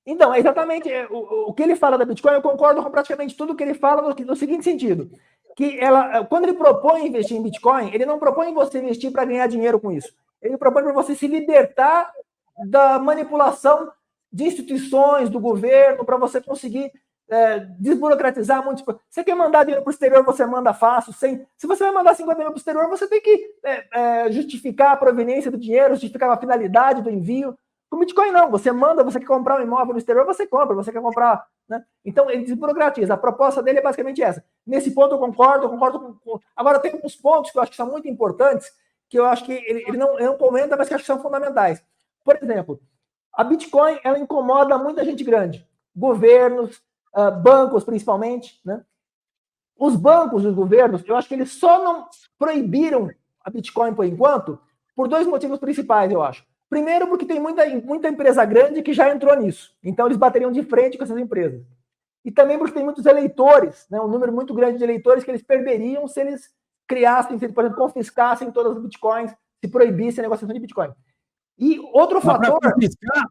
Então, é exatamente o que ele fala da Bitcoin, eu concordo com praticamente tudo que ele fala no seguinte sentido, que quando ele propõe investir em Bitcoin, ele não propõe você investir para ganhar dinheiro com isso. Ele propõe para você se libertar da manipulação de instituições, do governo, para você conseguir desburocratizar muito. Você quer mandar dinheiro para o exterior, você manda fácil. Se você vai mandar 50 mil para o exterior, você tem que justificar a proveniência do dinheiro, justificar a finalidade do envio. Com Bitcoin, não. Você manda, você quer comprar um imóvel no exterior, você compra, você quer comprar. Né? Então, ele desburocratiza. A proposta dele é basicamente essa. Nesse ponto, eu concordo com... Agora, tem uns pontos que eu acho que são muito importantes, que eu acho que ele não comenta, mas que eu acho que são fundamentais. Por exemplo, a Bitcoin, ela incomoda muita gente grande. Governos, bancos, principalmente. Né? Os bancos e os governos, eu acho que eles só não proibiram a Bitcoin, por enquanto, por 2 motivos principais, eu acho. Primeiro, porque tem muita empresa grande que já entrou nisso. Então, eles bateriam de frente com essas empresas. E também porque tem muitos eleitores, né, um número muito grande de eleitores que eles perderiam se eles criassem, se eles, por exemplo, confiscassem todas as bitcoins, se proibissem a negociação de Bitcoin. E outro fator...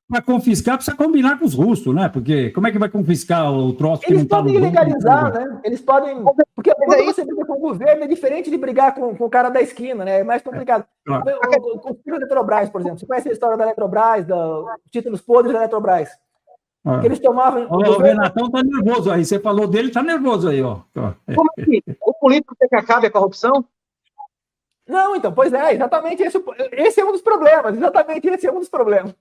Para confiscar, precisa combinar com os russos, né? Porque como é que vai confiscar o troço que eles não está no podem ilegalizar, né? Eles podem... Porque quando você briga com o governo, é diferente de brigar com o cara da esquina, né? É mais complicado. O Eletrobras, por exemplo. Você conhece a história da Eletrobras, dos títulos podres da Eletrobras? Que eles tomavam... O Renatão está nervoso aí. Você falou dele, está nervoso aí, ó. Como assim? O político quer que acabe a corrupção? Não, então, pois é, exatamente esse é um dos problemas, exatamente esse é um dos problemas.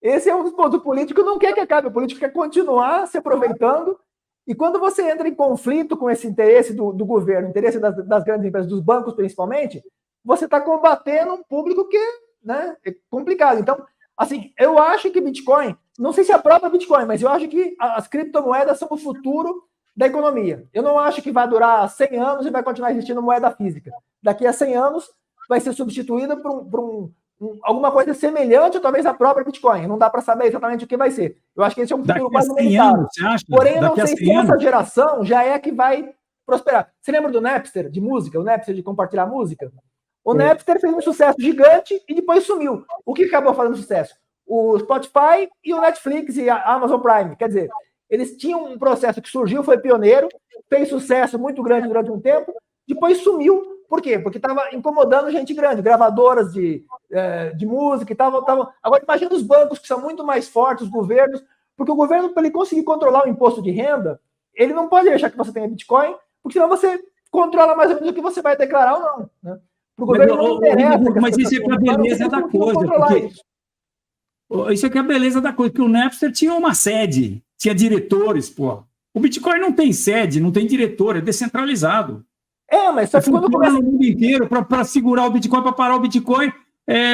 Esse é um dos pontos. O político não quer que acabe, o político quer continuar se aproveitando, e quando você entra em conflito com esse interesse do governo, interesse das grandes empresas, dos bancos principalmente, você está combatendo um público que, né, é complicado. Então, assim, eu acho que Bitcoin, não sei se é a própria Bitcoin, mas eu acho que as criptomoedas são o futuro da economia. Eu não acho que vai durar 100 anos e vai continuar existindo moeda física. Daqui a 100 anos vai ser substituída por alguma coisa semelhante, ou talvez a própria Bitcoin. Não dá para saber exatamente o que vai ser. Eu acho que esse é um futuro mais limitado. Porém, eu não sei se essa geração já é que vai prosperar. Você lembra do Napster, de música? O Napster de compartilhar música? O Napster fez um sucesso gigante e depois sumiu. O que acabou fazendo sucesso? O Spotify e o Netflix e a Amazon Prime. Quer dizer, eles tinham um processo que surgiu, foi pioneiro, fez sucesso muito grande durante um tempo, depois sumiu. Por quê? Porque estava incomodando gente grande, gravadoras de música e tal. Agora, imagina os bancos, que são muito mais fortes, os governos, porque o governo, para ele conseguir controlar o imposto de renda, ele não pode deixar que você tenha Bitcoin, porque senão você controla mais ou menos o que você vai declarar ou não. Né? Para o governo não interessa. Mas isso é que a beleza da coisa. Isso é que é a beleza da coisa, que o Napster tinha uma sede. tinha diretores, pô. O Bitcoin não tem sede, não tem diretor, é descentralizado. Mas só que quando começa no mundo inteiro, para segurar o Bitcoin, para parar o Bitcoin,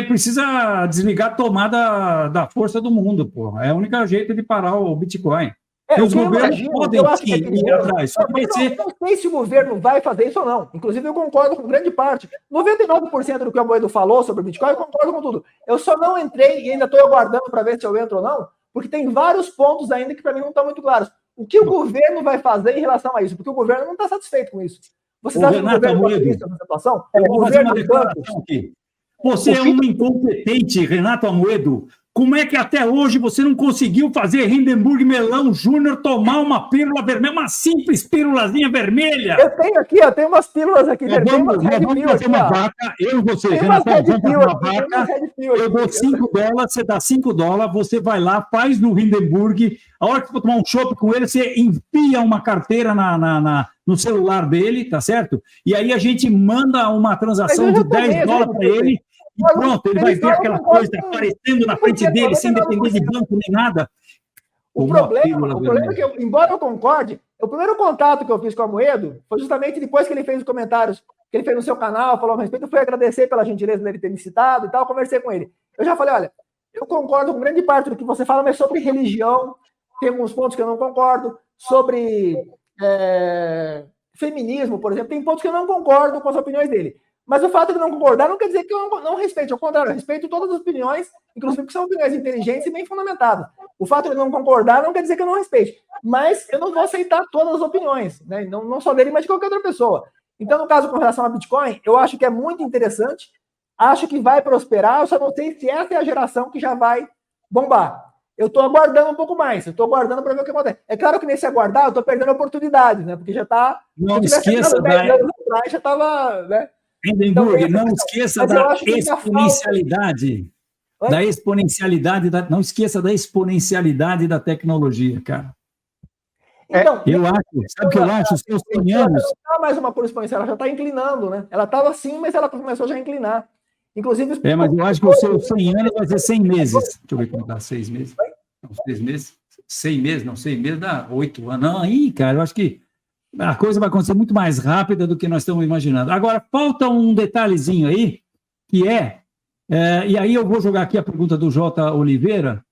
precisa desligar a tomada da força do mundo, pô. É o único jeito de parar o Bitcoin. E os governos podem ir atrás. Só que vai ser... Não sei se o governo vai fazer isso ou não. Inclusive, eu concordo com grande parte. 99% do que o Amoedo falou sobre o Bitcoin, eu concordo com tudo. Eu só não entrei e ainda estou aguardando para ver se eu entro ou não, porque tem vários pontos ainda que para mim não estão muito claros. O que o governo vai fazer em relação a isso? Porque o governo não está satisfeito com isso. Vocês acham que o governo vai fazer isso nessa situação? Eu vou fazer uma declaração aqui. Você é um incompetente, Renato Amoedo. Como é que até hoje você não conseguiu fazer Hindenburg Melão Júnior tomar uma pílula vermelha, uma simples pílulazinha vermelha? Eu tenho aqui, ó, tem umas pílulas aqui. Vamos fazer uma vaca, eu e você, Renato, vamos fazer uma vaca, eu dou $5, você dá $5, você vai lá, faz no Hindenburg, a hora que você for tomar um chopp com ele, você envia uma carteira no celular dele, tá certo? E aí a gente manda uma transação de $10 para ele, e pronto, ele vai ver aquela coisa aparecendo na frente dele, sem depender de banco nem nada. O problema é que, embora eu concorde, o primeiro contato que eu fiz com o Amoedo foi justamente depois que ele fez os comentários que ele fez no seu canal, falou a respeito, eu fui agradecer pela gentileza dele ter me citado e tal, conversei com ele. Eu já falei, olha, eu concordo com grande parte do que você fala, mas sobre religião, tem alguns pontos que eu não concordo, sobre feminismo, por exemplo, tem pontos que eu não concordo com as opiniões dele. Mas o fato de não concordar não quer dizer que eu não respeite. Ao contrário, eu respeito todas as opiniões, inclusive que são opiniões inteligentes e bem fundamentadas. O fato de não concordar não quer dizer que eu não respeite. Mas eu não vou aceitar todas as opiniões, né? Não só dele, mas de qualquer outra pessoa. Então, no caso com relação a Bitcoin, eu acho que é muito interessante, acho que vai prosperar, eu só não sei se essa é a geração que já vai bombar. Eu estou aguardando um pouco mais, eu estou aguardando para ver o que acontece. É claro que nesse aguardar eu estou perdendo oportunidades, né? Porque já está... Não esqueça, 10 anos atrás já estava... Né? Hindenburg, não esqueça da exponencialidade. Não esqueça da exponencialidade da tecnologia, cara. Então, sabe o que eu acho? Os seus 100 anos... Não está mais uma curva exponencial, ela já está inclinando, né? Ela estava assim, mas ela começou já a inclinar. Inclusive... mas eu acho que os seus 100 anos vai ser 100 meses. Deixa eu ver como dá 6 meses. Não, 6 meses. 100 meses, não, 100 meses dá 8 anos. Não, aí, cara, eu acho que a coisa vai acontecer muito mais rápida do que nós estamos imaginando. Agora, falta um detalhezinho aí, que e aí eu vou jogar aqui a pergunta do J. Oliveira,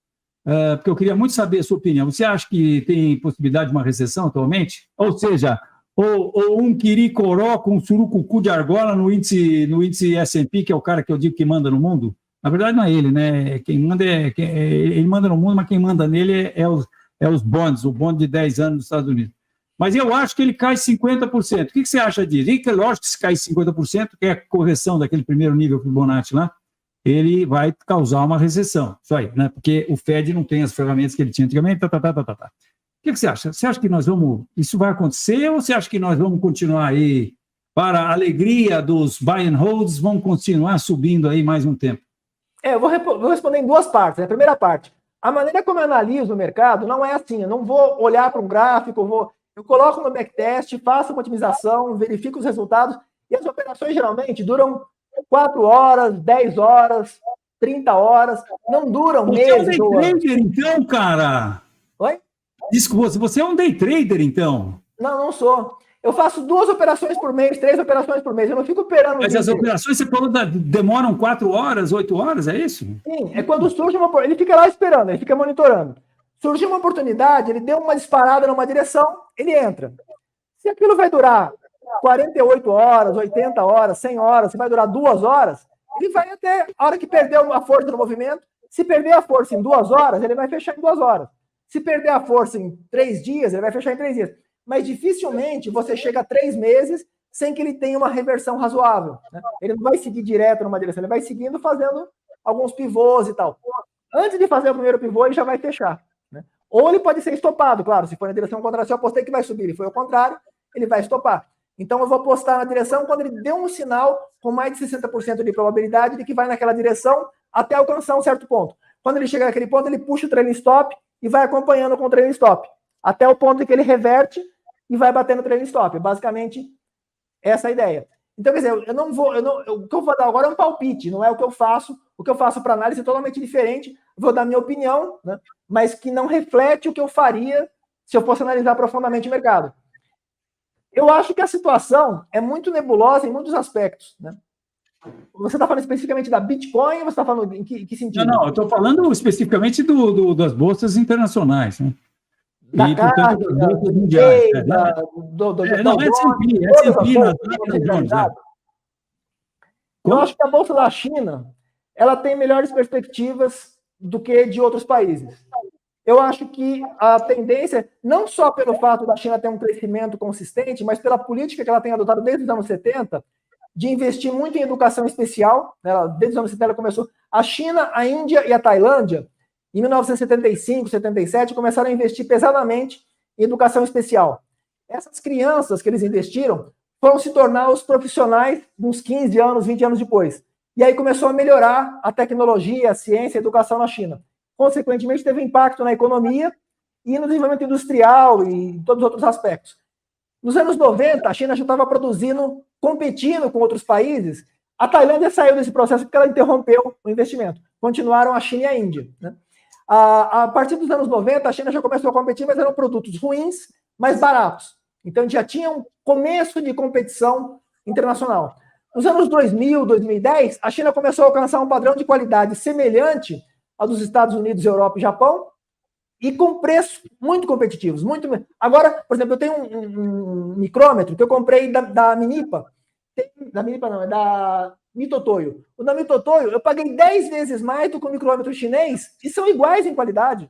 porque eu queria muito saber a sua opinião. Você acha que tem possibilidade de uma recessão atualmente? Ou seja, ou um quiricoró com um surucucu de argola no índice S&P, que é o cara que eu digo que manda no mundo? Na verdade, não é ele, né? Quem manda ele manda no mundo, mas quem manda nele é os bonds, o bond de 10 anos dos Estados Unidos. Mas eu acho que ele cai 50%. O que você acha disso? E lógico que se cai 50%, que é a correção daquele primeiro nível Fibonacci lá, ele vai causar uma recessão. Isso aí, né? Porque o Fed não tem as ferramentas que ele tinha antigamente. O que você acha? Você acha que isso vai acontecer ou você acha que nós vamos continuar aí, para a alegria dos buy and holds, vamos continuar subindo aí mais um tempo? Eu vou responder em duas partes. A primeira parte, a maneira como eu analiso o mercado não é assim. Eu não vou olhar para um gráfico, eu coloco no backtest, faço uma otimização, verifico os resultados, e as operações geralmente duram 4 horas, 10 horas, 30 horas, não duram meses. Você é um day trader, então, cara? Oi? Desculpa, você é um day trader, então? Não sou. Eu faço 2 operações por mês, 3 operações por mês, eu não fico operando. Mas as operações, você falou, demoram 4 horas, 8 horas, é isso? Sim, é quando surge ele fica lá esperando, ele fica monitorando. Surgiu uma oportunidade, ele deu uma disparada numa direção, ele entra. Se aquilo vai durar 48 horas, 80 horas, 100 horas, se vai durar 2 horas, ele vai até a hora que perdeu a força do movimento. Se perder a força em 2 horas, ele vai fechar em 2 horas. Se perder a força em 3 dias, ele vai fechar em 3 dias. Mas dificilmente você chega a 3 meses sem que ele tenha uma reversão razoável, né? Ele não vai seguir direto numa direção, ele vai seguindo fazendo alguns pivôs e tal. Antes de fazer o primeiro pivô, ele já vai fechar. Ou ele pode ser estopado, claro, se for na direção contrária, se eu apostei que vai subir, ele foi ao contrário, ele vai estopar. Então eu vou apostar na direção quando ele deu um sinal com mais de 60% de probabilidade de que vai naquela direção até alcançar um certo ponto. Quando ele chega naquele ponto, ele puxa o trailing stop e vai acompanhando com o trailing stop, até o ponto em que ele reverte e vai bater no trailing stop. Basicamente, essa é a ideia. Então, quer dizer, o que eu vou dar agora é um palpite, não é o que eu faço. O que eu faço para análise é totalmente diferente. Vou dar minha opinião, né, mas que não reflete o que eu faria se eu fosse analisar profundamente o mercado. Eu acho que a situação é muito nebulosa em muitos aspectos, né? Você está falando especificamente da Bitcoin ou você está falando em que sentido? Não, eu estou falando especificamente das bolsas internacionais, né? Da e, portanto, das bolsas mundiais. Não, é S&P, Eu acho que a bolsa da China ela tem melhores perspectivas do que de outros países. Eu acho que a tendência, não só pelo fato da China ter um crescimento consistente, mas pela política que ela tem adotado desde os anos 70, de investir muito em educação especial. Desde os anos 70 ela começou. A China, a Índia e a Tailândia, em 1975, 77, começaram a investir pesadamente em educação especial. Essas crianças que eles investiram foram se tornar os profissionais uns 15 anos, 20 anos depois. E aí começou a melhorar a tecnologia, a ciência, a educação na China. Consequentemente, teve impacto na economia e no desenvolvimento industrial e em todos os outros aspectos. Nos anos 90, a China já estava produzindo, competindo com outros países. A Tailândia saiu desse processo porque ela interrompeu o investimento. Continuaram a China e a Índia, né? A partir dos anos 90, a China já começou a competir, mas eram produtos ruins, mas baratos. Então, já tinha um começo de competição internacional. Nos anos 2000, 2010, a China começou a alcançar um padrão de qualidade semelhante ao dos Estados Unidos, Europa e Japão, e com preços muito competitivos. Agora, por exemplo, eu tenho um micrômetro que eu comprei da Minipa. Da Minipa não, é da Mitotoyo. O da Mitotoyo, eu paguei 10 vezes mais do que o micrômetro chinês, e são iguais em qualidade.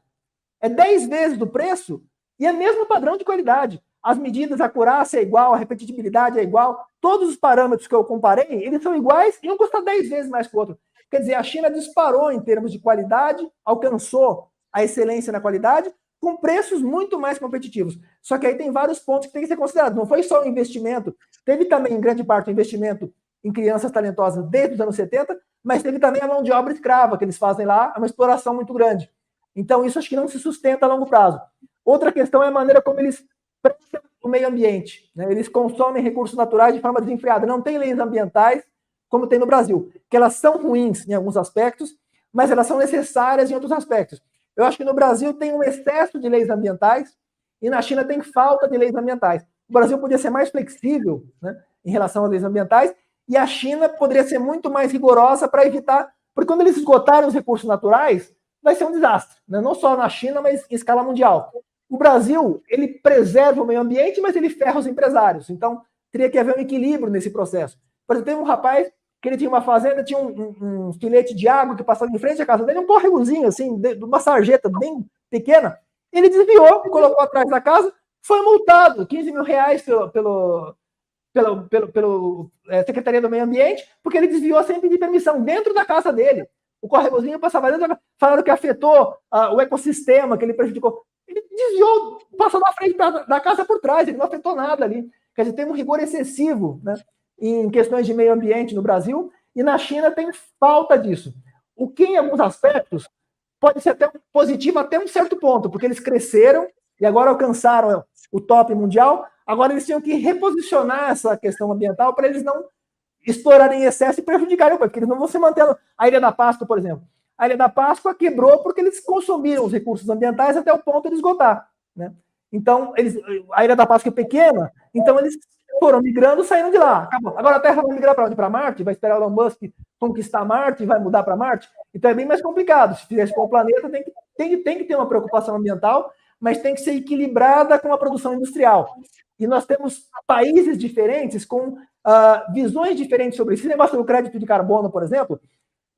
É 10 vezes do preço e é mesmo padrão de qualidade. As medidas, a acurácia é igual, a repetitividade é igual. Todos os parâmetros que eu comparei, eles são iguais e um custa 10 vezes mais que o outro. Quer dizer, a China disparou em termos de qualidade, alcançou a excelência na qualidade, com preços muito mais competitivos. Só que aí tem vários pontos que tem que ser considerados. Não foi só o investimento, teve também, em grande parte, o investimento em crianças talentosas desde os anos 70, mas teve também a mão de obra escrava que eles fazem lá, é uma exploração muito grande. Então, isso acho que não se sustenta a longo prazo. Outra questão é a maneira como eles prestam o meio ambiente, né? Eles consomem recursos naturais de forma desenfreada. Não tem leis ambientais, como tem no Brasil, que elas são ruins em alguns aspectos, mas elas são necessárias em outros aspectos. Eu acho que no Brasil tem um excesso de leis ambientais e na China tem falta de leis ambientais. O Brasil podia ser mais flexível, né, em relação às leis ambientais, e a China poderia ser muito mais rigorosa para evitar, porque quando eles esgotarem os recursos naturais, vai ser um desastre, né? Não só na China, mas em escala mundial. O Brasil, ele preserva o meio ambiente, mas ele ferra os empresários. Então, teria que haver um equilíbrio nesse processo. Por exemplo, tem um rapaz que ele tinha uma fazenda, tinha um filete de água que passava em frente à casa dele, um córregozinho, assim, de uma sarjeta bem pequena. Ele desviou, colocou atrás da casa, foi multado, 15 mil reais pelo Secretaria do Meio Ambiente, porque ele desviou sem pedir permissão, dentro da casa dele. O córregozinho passava dentro da casa, falaram que afetou o ecossistema, que ele prejudicou. Ele desviou, passou na frente da casa por trás, ele não afetou nada ali. Quer dizer, tem um rigor excessivo, né, em questões de meio ambiente no Brasil, e na China tem falta disso. O que, em alguns aspectos, pode ser até positivo até um certo ponto, porque eles cresceram e agora alcançaram o top mundial, agora eles tinham que reposicionar essa questão ambiental para eles não explorarem em excesso e prejudicarem o país, porque eles não vão se manter. A Ilha da Páscoa, por exemplo. A Ilha da Páscoa quebrou porque eles consumiram os recursos ambientais até o ponto de esgotar, né? Então, a Ilha da Páscoa é pequena, então eles foram migrando, saíram de lá. Acabou. Agora a Terra vai migrar para onde? Para Marte? Vai esperar o Elon Musk conquistar Marte e vai mudar para Marte? Então é bem mais complicado. Se fizer isso com o planeta, tem que ter uma preocupação ambiental, mas tem que ser equilibrada com a produção industrial. E nós temos países diferentes com visões diferentes sobre isso. Esse negócio do crédito de carbono, por exemplo,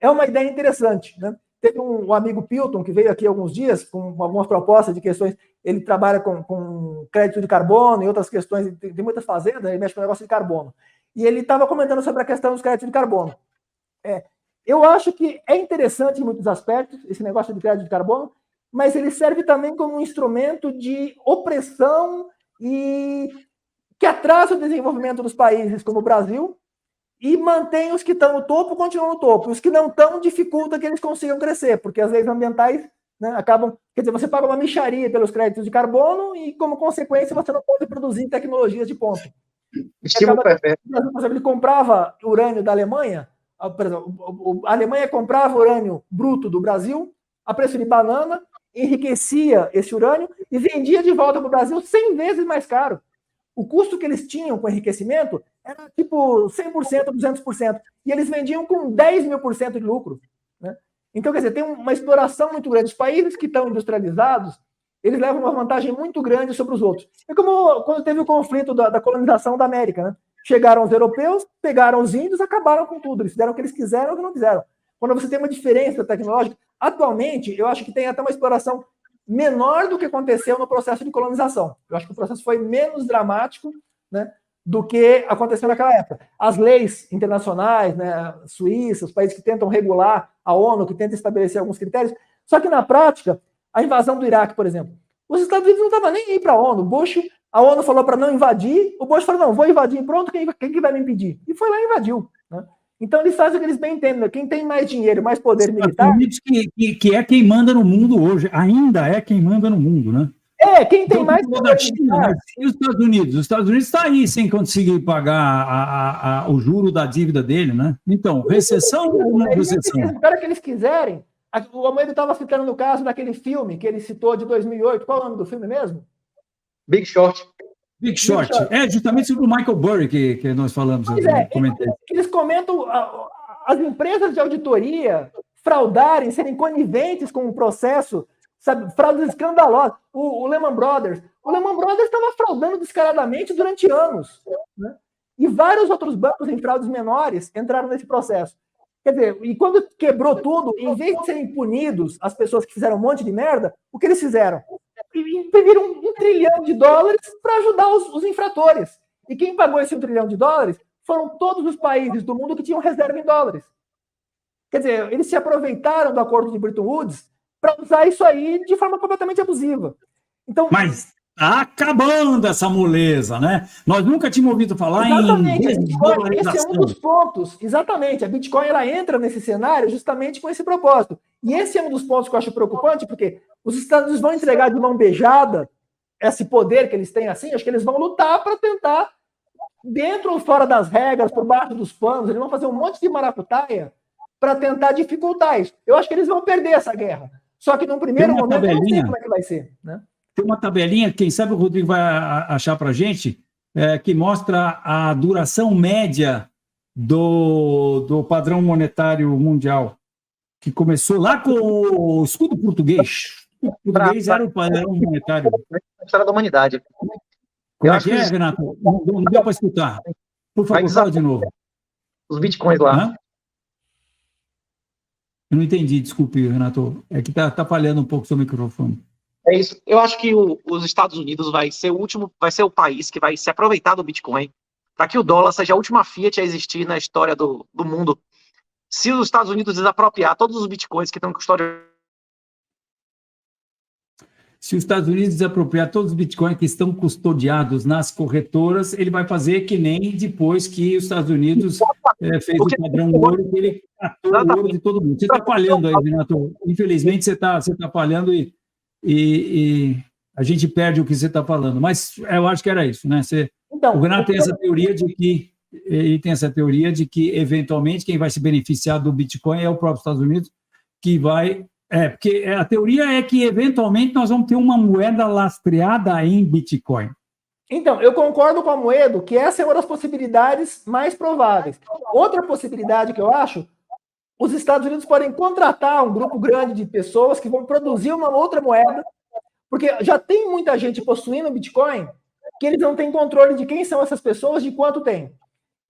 é uma ideia interessante, né? Teve um amigo Pilton que veio aqui há alguns dias com algumas propostas de questões. Ele trabalha com crédito de carbono e outras questões, tem muitas fazendas, ele mexe com o negócio de carbono. E ele estava comentando sobre a questão dos créditos de carbono. Eu acho que é interessante em muitos aspectos esse negócio de crédito de carbono, mas ele serve também como um instrumento de opressão e que atrasa o desenvolvimento dos países como o Brasil e mantém os que estão no topo, continuam no topo. Os que não estão, dificulta que eles consigam crescer, porque as leis ambientais, né, acabam... Quer dizer, você paga uma mixaria pelos créditos de carbono e, como consequência, você não pode produzir tecnologias de ponta. Estímulo perverso. Por exemplo, ele comprava urânio da Alemanha, por exemplo, a Alemanha comprava urânio bruto do Brasil a preço de banana, enriquecia esse urânio e vendia de volta para o Brasil 100 vezes mais caro. O custo que eles tinham com enriquecimento era tipo 100%, 200%. E eles vendiam com 10.000% de lucro. Né? Então, quer dizer, tem uma exploração muito grande. Os países que estão industrializados, eles levam uma vantagem muito grande sobre os outros. É como quando teve o conflito da colonização da América. Né? Chegaram os europeus, pegaram os índios, acabaram com tudo. Eles fizeram o que eles quiseram ou o que não quiseram. Quando você tem uma diferença tecnológica, atualmente, eu acho que tem até uma exploração menor do que aconteceu no processo de colonização. Eu acho que o processo foi menos dramático, né, do que aconteceu naquela época. As leis internacionais, né, Suíça, os países que tentam regular, a ONU, que tenta estabelecer alguns critérios, só que na prática, a invasão do Iraque, por exemplo, os Estados Unidos não estavam nem aí para a ONU. A ONU falou para não invadir, o Bush falou, não, vou invadir, pronto, quem que vai me impedir? E foi lá e invadiu. Né? Então, eles fazem o que eles bem entendem. Quem tem mais dinheiro, mais poder militar... Que é quem manda no mundo hoje. Ainda é quem manda no mundo, né? Quem tem mais poder da China, militar... E os Estados Unidos? Os Estados Unidos está aí sem conseguir pagar o juro da dívida dele, né? Então, recessão ou não recessão? Espero que eles quiserem. O Amoedo estava citando no caso daquele filme que ele citou de 2008. Qual é o nome do filme mesmo? Big Short. Big Short. É justamente sobre o Michael Burry que nós falamos. Pois eles comentam as empresas de auditoria fraudarem, serem coniventes com o processo, sabe, fraudes escandalosas. O Lehman Brothers estava fraudando descaradamente durante anos. Né? E vários outros bancos em fraudes menores entraram nesse processo. Quer dizer, e quando quebrou tudo, em vez de serem punidos as pessoas que fizeram um monte de merda, o que eles fizeram? Imprimiram $1 trilhão para ajudar os infratores. E quem pagou esse $1 trilhão foram todos os países do mundo que tinham reserva em dólares. Quer dizer, eles se aproveitaram do acordo de Bretton Woods para usar isso aí de forma completamente abusiva. Então, mas está acabando essa moleza, né? Nós nunca tínhamos ouvido falar exatamente, em desvalorização. Esse é um dos pontos. Exatamente. A Bitcoin ela entra nesse cenário justamente com esse propósito. E esse é um dos pontos que eu acho preocupante, porque os Estados Unidos vão entregar de mão beijada esse poder que eles têm assim, acho que eles vão lutar para tentar, dentro ou fora das regras, por baixo dos panos, eles vão fazer um monte de maracutaia para tentar dificultar isso. Eu acho que eles vão perder essa guerra. Só que num primeiro momento eu não sei como é que vai ser. Né? Tem uma tabelinha, quem sabe o Rodrigo vai achar para a gente, que mostra a duração média do padrão monetário mundial, que começou lá com o escudo português. O português era o padrão monetário. A história da humanidade. Como é que é, Renato? Não deu para escutar. Por favor, fala de novo. Os bitcoins lá. Hã? Eu não entendi, desculpe, Renato. É que está falhando um pouco o seu microfone. É isso. Eu acho que os Estados Unidos vai ser o país que vai se aproveitar do Bitcoin para que o dólar seja a última fiat a existir na história do mundo. Se os Estados Unidos desapropriar todos os Bitcoins que estão em custódia... Se os Estados Unidos desapropriar todos os Bitcoins que estão custodiados nas corretoras, ele vai fazer que nem depois que os Estados Unidos fez o padrão ouro, que ele catou o ouro de todo mundo. Você está falhando aí, Renato. Infelizmente, você está falhando e a gente perde o que você está falando. Mas eu acho que era isso, né? O Renato tem essa teoria de que, eventualmente, quem vai se beneficiar do Bitcoin é o próprio Estados Unidos, que vai... porque a teoria é que, eventualmente, nós vamos ter uma moeda lastreada em Bitcoin. Então, eu concordo com a Amoedo que essa é uma das possibilidades mais prováveis. Outra possibilidade que eu acho, os Estados Unidos podem contratar um grupo grande de pessoas que vão produzir uma outra moeda, porque já tem muita gente possuindo Bitcoin que eles não têm controle de quem são essas pessoas, de quanto tem.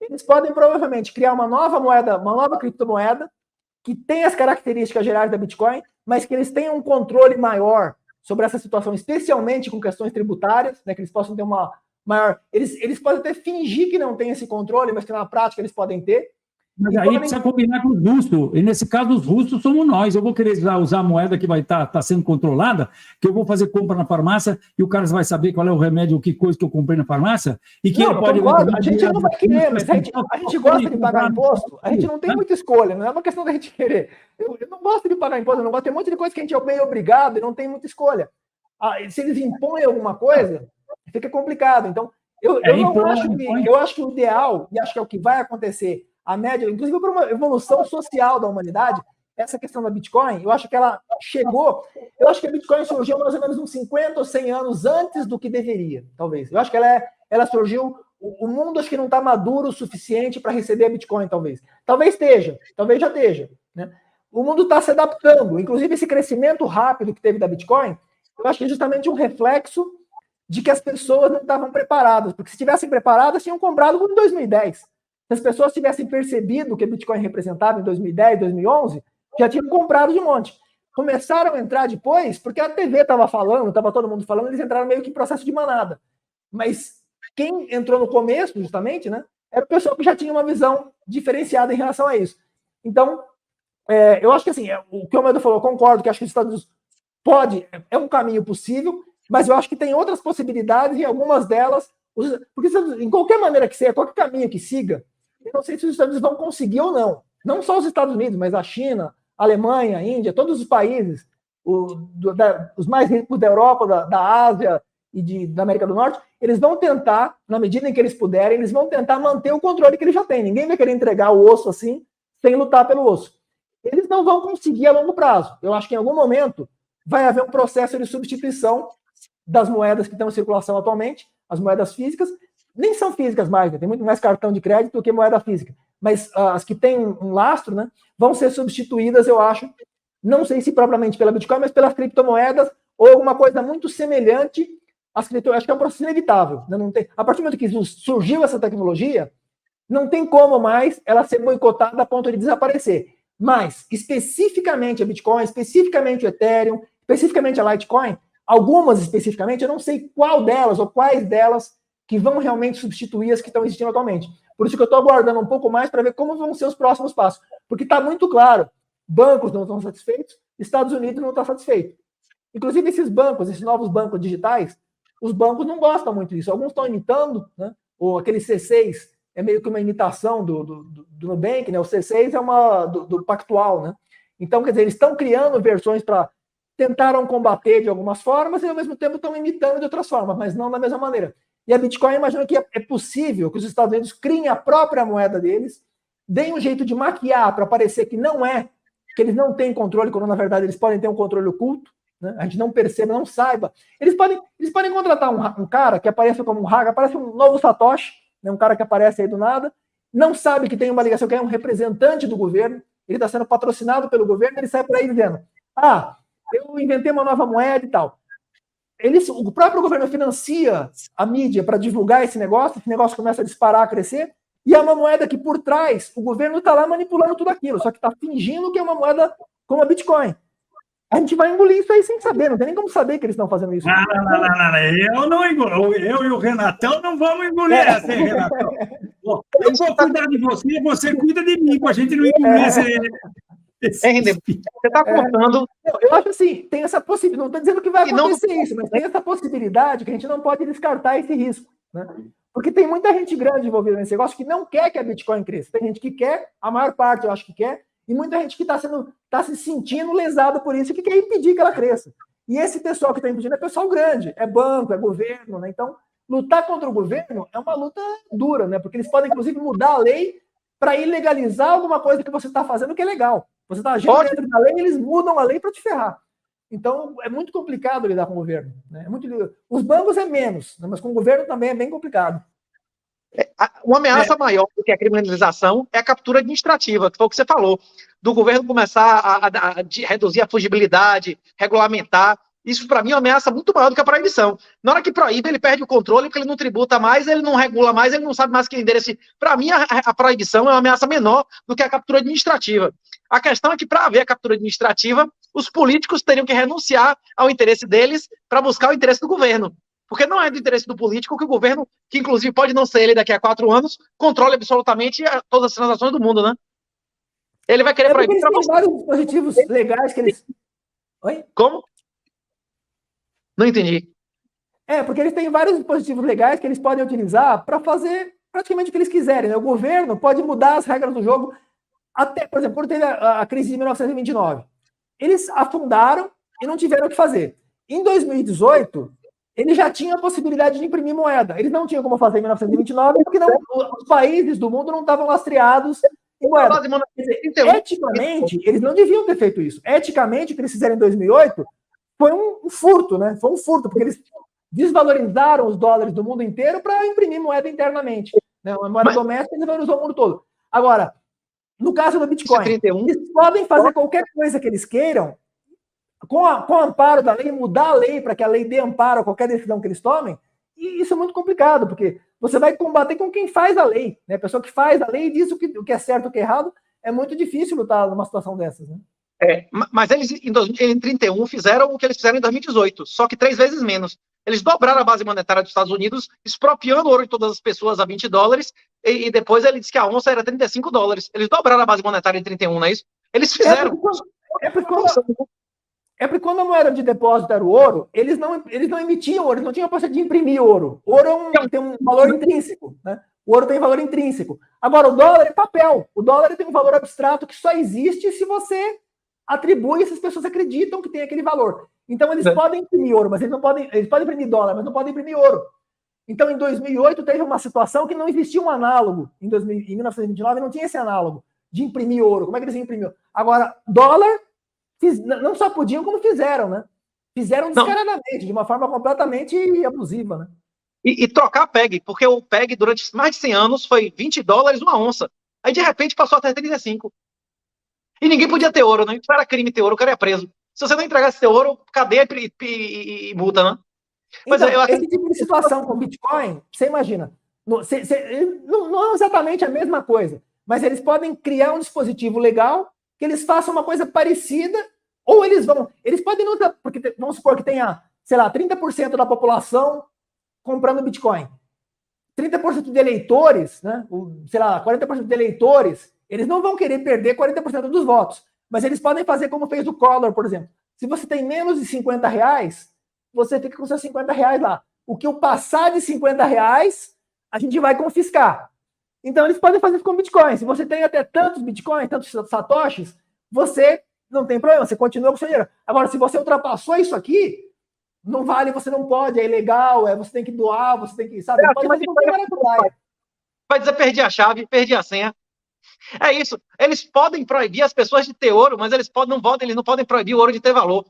Eles podem, provavelmente, criar uma nova moeda, uma nova criptomoeda, que tem as características gerais da Bitcoin, mas que eles tenham um controle maior sobre essa situação, especialmente com questões tributárias, né, que eles possam ter uma maior... Eles podem até fingir que não tem esse controle, mas que na prática eles podem ter. Mas aí precisa combinar com os russos, e nesse caso os russos somos nós. Eu vou querer usar a moeda que vai estar sendo controlada, que eu vou fazer compra na farmácia e o cara vai saber qual é o remédio, que coisa que eu comprei na farmácia, e que ele pode... A gente não vai querer, mas a gente gosta de pagar imposto, a gente não tem muita escolha, não é uma questão da gente querer. Eu não gosto de pagar imposto, eu não gosto, tem um monte de coisa que a gente é meio obrigado e não tem muita escolha. Se eles impõem alguma coisa, fica complicado. Então, Eu acho que o ideal, e acho que é o que vai acontecer, a média, inclusive por uma evolução social da humanidade, essa questão da Bitcoin, eu acho que ela chegou, eu acho que a Bitcoin surgiu mais ou menos uns 50 ou 100 anos antes do que deveria, talvez. Eu acho que ela surgiu, o mundo acho que não está maduro o suficiente para receber a Bitcoin, talvez. Talvez já esteja, né? O mundo está se adaptando, inclusive esse crescimento rápido que teve da Bitcoin, eu acho que é justamente um reflexo de que as pessoas não estavam preparadas, porque se estivessem preparadas, tinham comprado em 2010. Se as pessoas tivessem percebido o que a Bitcoin representava em 2010, 2011, já tinham comprado de monte. Começaram a entrar depois, porque a TV estava falando, estava todo mundo falando, eles entraram meio que em processo de manada. Mas quem entrou no começo, justamente, né, era o pessoal que já tinha uma visão diferenciada em relação a isso. Então, eu acho que assim, o que o Almeida falou, eu concordo, que acho que os Estados Unidos é um caminho possível, mas eu acho que tem outras possibilidades e algumas delas, porque em qualquer maneira que seja, qualquer caminho que siga, eu não sei se os Estados Unidos vão conseguir ou não. Não só os Estados Unidos, mas a China, a Alemanha, a Índia, todos os países, os mais ricos da Europa, da Ásia e da América do Norte, eles vão tentar, na medida em que eles puderem, eles vão tentar manter o controle que eles já têm. Ninguém vai querer entregar o osso assim, sem lutar pelo osso. Eles não vão conseguir a longo prazo. Eu acho que em algum momento vai haver um processo de substituição das moedas que estão em circulação atualmente, as moedas físicas, nem são físicas mais, né? Tem muito mais cartão de crédito do que moeda física, mas as que têm um lastro, né, vão ser substituídas, eu acho, não sei se propriamente pela Bitcoin, mas pelas criptomoedas ou alguma coisa muito semelhante às criptomoedas. Acho que é um processo inevitável, né? Não tem, a partir do momento que surgiu essa tecnologia, não tem como mais ela ser boicotada a ponto de desaparecer. Mas, especificamente a Bitcoin, especificamente o Ethereum, especificamente a Litecoin, algumas especificamente, eu não sei qual delas ou quais delas que vão realmente substituir as que estão existindo atualmente. Por isso que eu estou aguardando um pouco mais para ver como vão ser os próximos passos. Porque está muito claro, bancos não estão satisfeitos, Estados Unidos não está satisfeito. Inclusive esses bancos, esses novos bancos digitais, os bancos não gostam muito disso. Alguns estão imitando, né? Ou aquele C6 é meio que uma imitação do Nubank, né? O C6 é do Pactual, né? Então, quer dizer, eles estão criando versões para tentaram combater de algumas formas e, ao mesmo tempo, estão imitando de outras formas, mas não da mesma maneira. E a Bitcoin, imagino que é possível que os Estados Unidos criem a própria moeda deles, deem um jeito de maquiar para parecer que não é, que eles não têm controle, quando, na verdade, eles podem ter um controle oculto, né? A gente não perceba, não saiba. Eles podem contratar um cara que aparece como um hacker, aparece um novo Satoshi, né? Um cara que aparece aí do nada, não sabe que tem uma ligação, que é um representante do governo, ele está sendo patrocinado pelo governo, ele sai por aí dizendo, eu inventei uma nova moeda e tal. O próprio governo financia a mídia para divulgar esse negócio começa a disparar, a crescer, e é uma moeda que, por trás, o governo está lá manipulando tudo aquilo, só que está fingindo que é uma moeda como a Bitcoin. A gente vai engolir isso aí sem saber, não tem nem como saber que eles estão fazendo isso. Eu não engulo, eu e o Renatão não vamos engolir essa, hein, Renatão? Eu vou cuidar de você, você cuida de mim, para a gente não engolir você está contando. Eu acho assim, tem essa possibilidade. Não estou dizendo que vai acontecer isso, mas tem essa possibilidade que a gente não pode descartar esse risco, né? Porque tem muita gente grande envolvida nesse negócio que não quer que a Bitcoin cresça. Tem gente que quer, a maior parte eu acho que quer, e muita gente que está se sentindo lesada por isso e que quer impedir que ela cresça. E esse pessoal que está impedindo é pessoal grande, é banco, é governo, né? Então, lutar contra o governo é uma luta dura, né? Porque eles podem, inclusive, mudar a lei para ilegalizar alguma coisa que você está fazendo que é legal. Você está agindo dentro da lei e eles mudam a lei para te ferrar. Então, é muito complicado lidar com o governo, né? Os bancos é menos, né? Mas com o governo também é bem complicado. Uma ameaça maior do que a criminalização é a captura administrativa, que foi o que você falou, do governo começar a reduzir a fugibilidade, regulamentar. Isso, para mim, é uma ameaça muito maior do que a proibição. Na hora que proíbe, ele perde o controle, porque ele não tributa mais, ele não regula mais, ele não sabe mais que endereço. Para mim, a proibição é uma ameaça menor do que a captura administrativa. A questão é que, para haver a captura administrativa, os políticos teriam que renunciar ao interesse deles para buscar o interesse do governo. Porque não é do interesse do político que o governo, que inclusive pode não ser ele daqui a 4 anos, controle absolutamente todas as transações do mundo, né? Ele vai querer proibir. Eles têm vários dispositivos legais que eles... Oi? Como? Não entendi. Porque eles têm vários dispositivos legais que eles podem utilizar para fazer praticamente o que eles quiserem, né? O governo pode mudar as regras do jogo. Até, por exemplo, quando teve a crise de 1929, eles afundaram e não tiveram o que fazer. Em 2018, ele já tinha a possibilidade de imprimir moeda. Eles não tinham como fazer em 1929, porque os países do mundo não estavam lastreados em moeda. Eticamente, eles não deviam ter feito isso. Eticamente, o que eles fizeram em 2008 foi um furto, né? Foi um furto, porque eles desvalorizaram os dólares do mundo inteiro para imprimir moeda internamente. Né? Uma moeda doméstica desvalorizou o mundo todo. Agora, no caso do Bitcoin, eles podem fazer qualquer coisa que eles queiram, com o amparo da lei, mudar a lei para que a lei dê amparo a qualquer decisão que eles tomem, e isso é muito complicado, porque você vai combater com quem faz a lei, né? A pessoa que faz a lei diz o que é certo e o que é errado, é muito difícil lutar numa situação dessas, né? Mas eles, em 2031, fizeram o que eles fizeram em 2018, só que 3 vezes menos. Eles dobraram a base monetária dos Estados Unidos, expropriando o ouro de todas as pessoas a $20, e depois ele disse que a onça era $35. Eles dobraram a base monetária em 31, não é isso? Eles fizeram. Porque quando a moeda de depósito era o ouro, eles não emitiam ouro, eles não tinham a possibilidade de imprimir ouro. O ouro tem um valor intrínseco, né? O ouro tem valor intrínseco. Agora, o dólar é papel. O dólar tem um valor abstrato que só existe se você atribui, essas pessoas acreditam que tem aquele valor. Então, eles podem imprimir ouro, mas eles podem imprimir dólar, mas não podem imprimir ouro. Então, em 2008, teve uma situação que não existia um análogo. Em 1929, não tinha esse análogo de imprimir ouro. Como é que eles imprimiam? Agora, dólar, não só podiam, como fizeram, né? Fizeram descaradamente, de uma forma completamente abusiva, né? E trocar PEG, porque o PEG, durante mais de 100 anos, foi $20 uma onça. Aí, de repente, passou até 35. E ninguém podia ter ouro, né? Não era crime ter ouro, o cara ia preso. Se você não entregasse seu ouro, cadeia e multa, né? Mas então, esse tipo de situação com Bitcoin, você imagina, não é exatamente a mesma coisa, mas eles podem criar um dispositivo legal que eles façam uma coisa parecida, ou eles podem não ter, porque vamos supor que tenha, sei lá, 30% da população comprando Bitcoin. 30% de eleitores, né? Sei lá, 40% de eleitores, eles não vão querer perder 40% dos votos. Mas eles podem fazer como fez o Collor, por exemplo. Se você tem menos de R$50, você fica com seus R$50 lá. O que eu passar de R$50, a gente vai confiscar. Então, eles podem fazer isso com Bitcoin. Se você tem até tantos Bitcoins, tantos satoshis, você não tem problema, você continua com o seu dinheiro. Agora, se você ultrapassou isso aqui, não vale, você não pode, é ilegal, você tem que doar, você tem que, sabe? Vai dizer, perdi a chave, perdi a senha. É isso. Eles podem proibir as pessoas de ter ouro, mas eles não podem proibir o ouro de ter valor.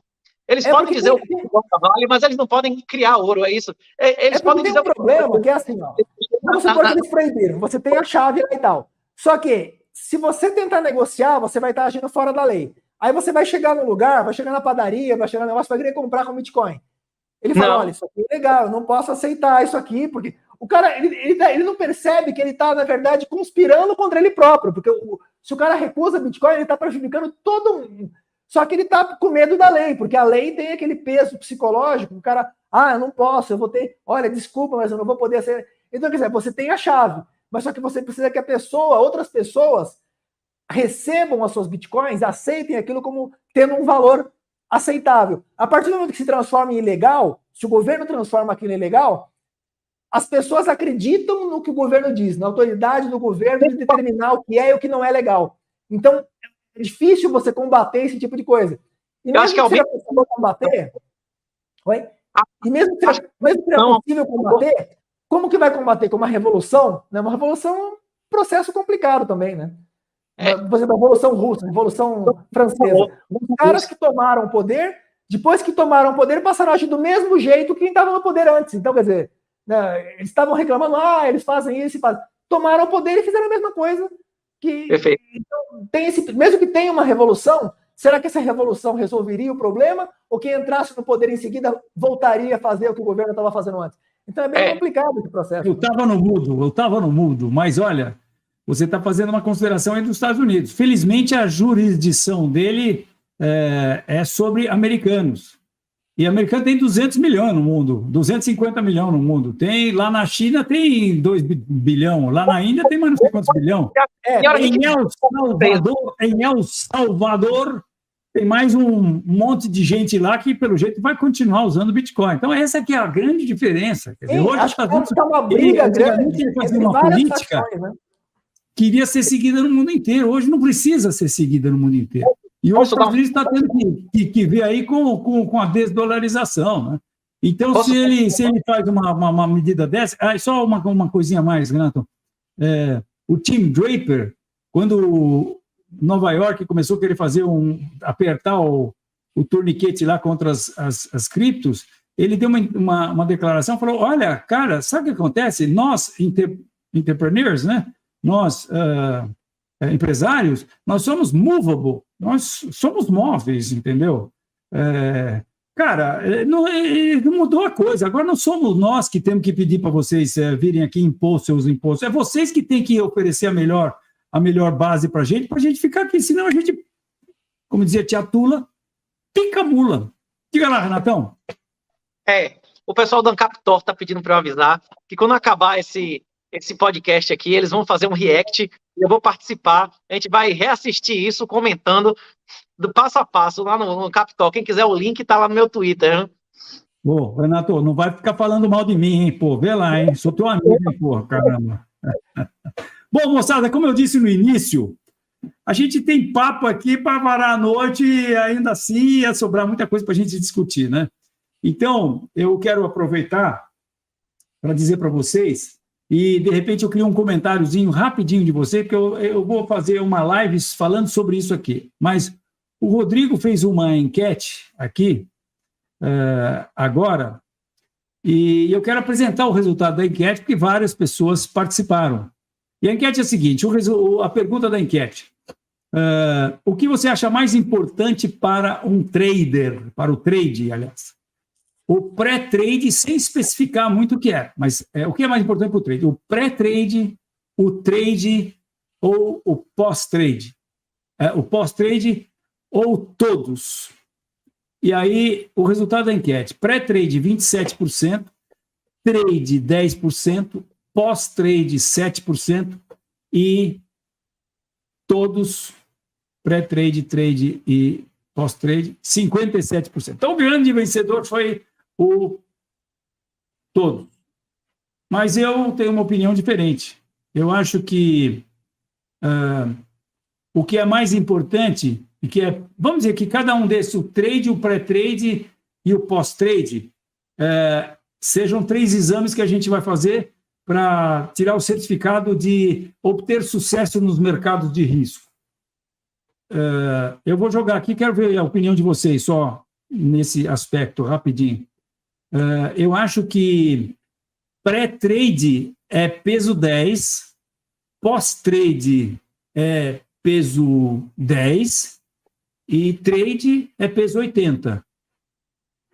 Eles podem dizer o que vale, mas eles não podem criar ouro, é isso. Eles podem dizer o problema, que é assim, ó. Vamos supor que eles proibiram, você tem a chave lá e tal. Só que, se você tentar negociar, você vai estar agindo fora da lei. Aí você vai chegar no lugar, vai chegar na padaria, vai chegar no negócio, vai querer comprar com Bitcoin. Ele fala, olha, isso aqui é legal, eu não posso aceitar isso aqui, porque o cara, ele não percebe que ele está, na verdade, conspirando contra ele próprio, porque se o cara recusa Bitcoin, ele está prejudicando todo mundo. Só que ele está com medo da lei, porque a lei tem aquele peso psicológico, o cara, eu não posso, eu vou ter, olha, desculpa, mas eu não vou poder ser. Então, quer dizer, você tem a chave, mas só que você precisa que outras pessoas recebam as suas Bitcoins, aceitem aquilo como tendo um valor aceitável. A partir do momento que se transforma em ilegal, se o governo transforma aquilo em ilegal, as pessoas acreditam no que o governo diz, na autoridade do governo de determinar o que é e o que não é legal. Então, é difícil você combater esse tipo de coisa. E mesmo que seja possível combater, e mesmo que seja possível combater, como que vai combater? Com uma revolução? Uma revolução é um processo complicado também, né? Por exemplo, a Revolução Russa, a Revolução Francesa. Os caras que tomaram o poder, depois que tomaram o poder, passaram a agir do mesmo jeito que quem estava no poder antes. Então, quer dizer, eles estavam reclamando, eles fazem isso, tomaram o poder e fizeram a mesma coisa. Perfeito. Então, mesmo que tenha uma revolução, será que essa revolução resolveria o problema? Ou quem entrasse no poder em seguida voltaria a fazer o que o governo estava fazendo antes? Então é bem complicado esse processo. Eu estava no mudo, mas olha, você está fazendo uma consideração aí dos Estados Unidos. Felizmente, a jurisdição dele é sobre americanos. E americano tem 200 milhões no mundo, 250 milhões no mundo. Lá na China tem 2 bilhões, lá na Índia tem mais não sei quantos bilhões. Em El Salvador tem mais um monte de gente lá que, pelo jeito, vai continuar usando Bitcoin. Então, essa aqui é a grande diferença. Quer dizer, hoje acho que é uma briga grande fazer uma política queria ser seguida no mundo inteiro. Hoje não precisa ser seguida no mundo inteiro. E hoje os Estados Unidos está tendo que ver aí com a desdolarização, né? Então, se ele faz uma medida dessa... só uma coisinha a mais, Renato. O Tim Draper, quando Nova York começou a querer apertar o torniquete lá contra as criptos, ele deu uma declaração, falou, olha, cara, sabe o que acontece? Nós, entrepreneurs, né? Nós, empresários, nós somos movable, nós somos móveis, entendeu? Cara, não mudou a coisa. Agora não somos nós que temos que pedir para vocês virem aqui impor seus impostos. É vocês que têm que oferecer a melhor base para a gente ficar aqui. Senão a gente, como dizia Tia Tula, pica mula. Diga lá, Renatão. O pessoal do Ancaptor está pedindo para eu avisar que quando acabar esse podcast aqui, eles vão fazer um react, eu vou participar, a gente vai reassistir isso, comentando do passo a passo lá no Capitol. Quem quiser o link tá lá no meu Twitter, hein? Renato, não vai ficar falando mal de mim, hein, pô, vê lá, hein, sou teu amigo, hein, pô, caramba. Bom, moçada, como eu disse no início, a gente tem papo aqui para varar a noite e ainda assim ia sobrar muita coisa para a gente discutir, né? Então, eu quero aproveitar para dizer para vocês, e de repente eu crio um comentáriozinho rapidinho de você, porque eu vou fazer uma live falando sobre isso aqui, mas o Rodrigo fez uma enquete aqui, agora, e eu quero apresentar o resultado da enquete, porque várias pessoas participaram. E a enquete é a seguinte, a pergunta da enquete, o que você acha mais importante para um trader, para o trade, aliás? O pré-trade, sem especificar muito o que é, mas o que é mais importante para o trade? O pré-trade, o trade ou o pós-trade? O pós-trade ou todos? E aí, o resultado da enquete, pré-trade 27%, trade 10%, pós-trade 7% e todos, pré-trade, trade e pós-trade 57%. Então, o grande vencedor foi o todo. Mas eu tenho uma opinião diferente. Eu acho que o que é mais importante, e que vamos dizer que cada um desses, o trade, o pré-trade e o pós-trade, sejam 3 exames que a gente vai fazer para tirar o certificado de obter sucesso nos mercados de risco. Eu vou jogar aqui, quero ver a opinião de vocês só nesse aspecto, rapidinho. Eu acho que pré-trade é peso 10, pós-trade é peso 10 e trade é peso 80.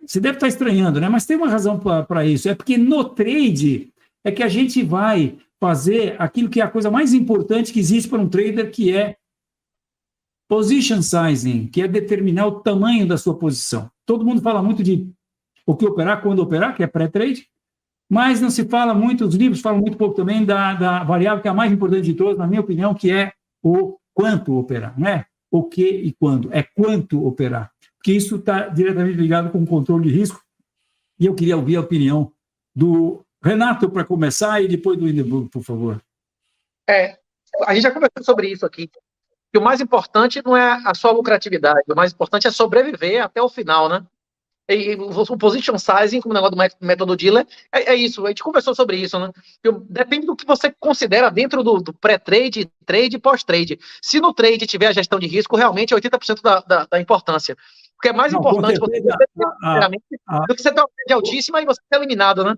Você deve estar estranhando, né? Mas tem uma razão para isso. É porque no trade é que a gente vai fazer aquilo que é a coisa mais importante que existe para um trader, que é position sizing, que é determinar o tamanho da sua posição. Todo mundo fala muito de o que operar, quando operar, que é pré-trade, mas não se fala muito, os livros falam muito pouco também da variável que é a mais importante de todas, na minha opinião, que é o quanto operar, não é o que e quando, é quanto operar, porque isso está diretamente ligado com o controle de risco, e eu queria ouvir a opinião do Renato para começar e depois do Hindenburg, por favor. A gente já conversou sobre isso aqui, que o mais importante não é a sua lucratividade, o mais importante é sobreviver até o final, né? E o position sizing, como o negócio do método Diller, é isso, a gente conversou sobre isso, né? Depende do que você considera dentro do pré-trade, trade e pós-trade. Se no trade tiver a gestão de risco, realmente é 80% da importância. Porque é mais importante você do que você ter uma trade altíssima e você ser eliminado, né?